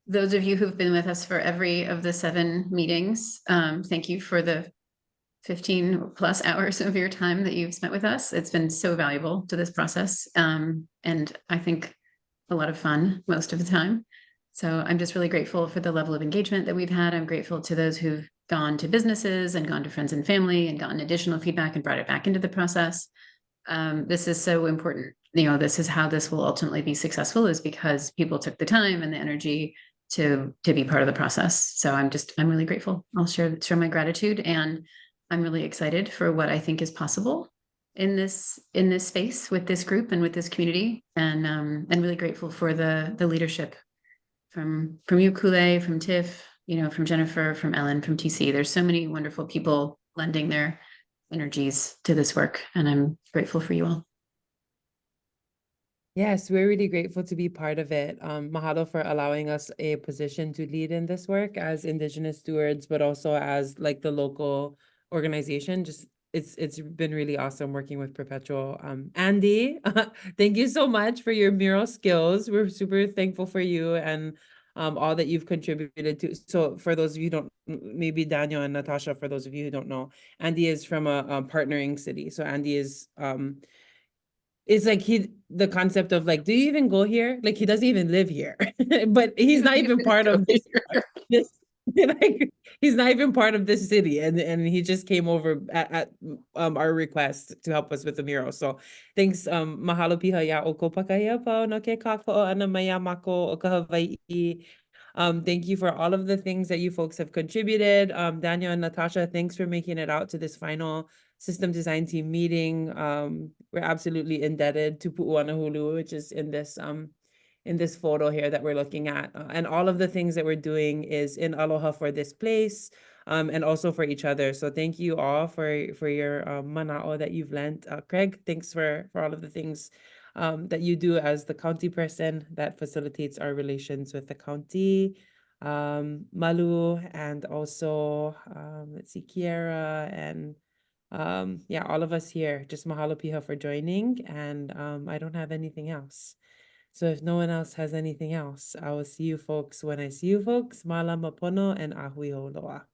Those of you who've been with us for every of the 7 meetings, thank you for the 15 plus hours of your time that you've spent with us. It's been so valuable to this process. And I think a lot of fun most of the time. So I'm just really grateful for the level of engagement that we've had. I'm grateful to those who've gone to businesses and gone to friends and family and gotten additional feedback and brought it back into the process. This is so important. This is how this will ultimately be successful, is because people took the time and the energy to be part of the process. So I'm really grateful. I'll share my gratitude, and I'm really excited for what I think is possible in this space with this group and with this community, and really grateful for the leadership from you, Kule, from Tiff, from Jennifer, from Ellen, from TC. There's so many wonderful people lending their energies to this work, and I'm grateful for you all. Yes, we're really grateful to be part of it. Mahalo for allowing us a position to lead in this work as Indigenous stewards, but also as like the local organization. Just it's been really awesome working with Perpetual. Andy, thank you so much for your mural skills. We're super thankful for you and all that you've contributed to. So for those of you who don't, maybe Daniel and Natasha, for those of you who don't know, Andy is from a partnering city. So Andy is it's like the concept of like, do you even go here? Like, he doesn't even live here, but he's not even part of this like, he's not even part of this city, and he just came over at our request to help us with the mural. So thanks, mahalo piha ya o ko pakaya pa no ke kako ana maya mako o ka Hawaii. Thank you for all of the things that you folks have contributed. Daniel and Natasha, thanks for making it out to this final system design team meeting. We're absolutely indebted to Pu'uanahulu, which is in this photo here that we're looking at. And all of the things that we're doing is in aloha for this place, and also for each other. So thank you all for your mana'o that you've lent. Craig, thanks for all of the things that you do as the county person that facilitates our relations with the county. Malu, and also let's see, Kiera, and yeah, all of us here. Just mahalo piha for joining, and I don't have anything else. So if no one else has anything else, I will see you folks when I see you folks. Mala mapono and ahui oloa.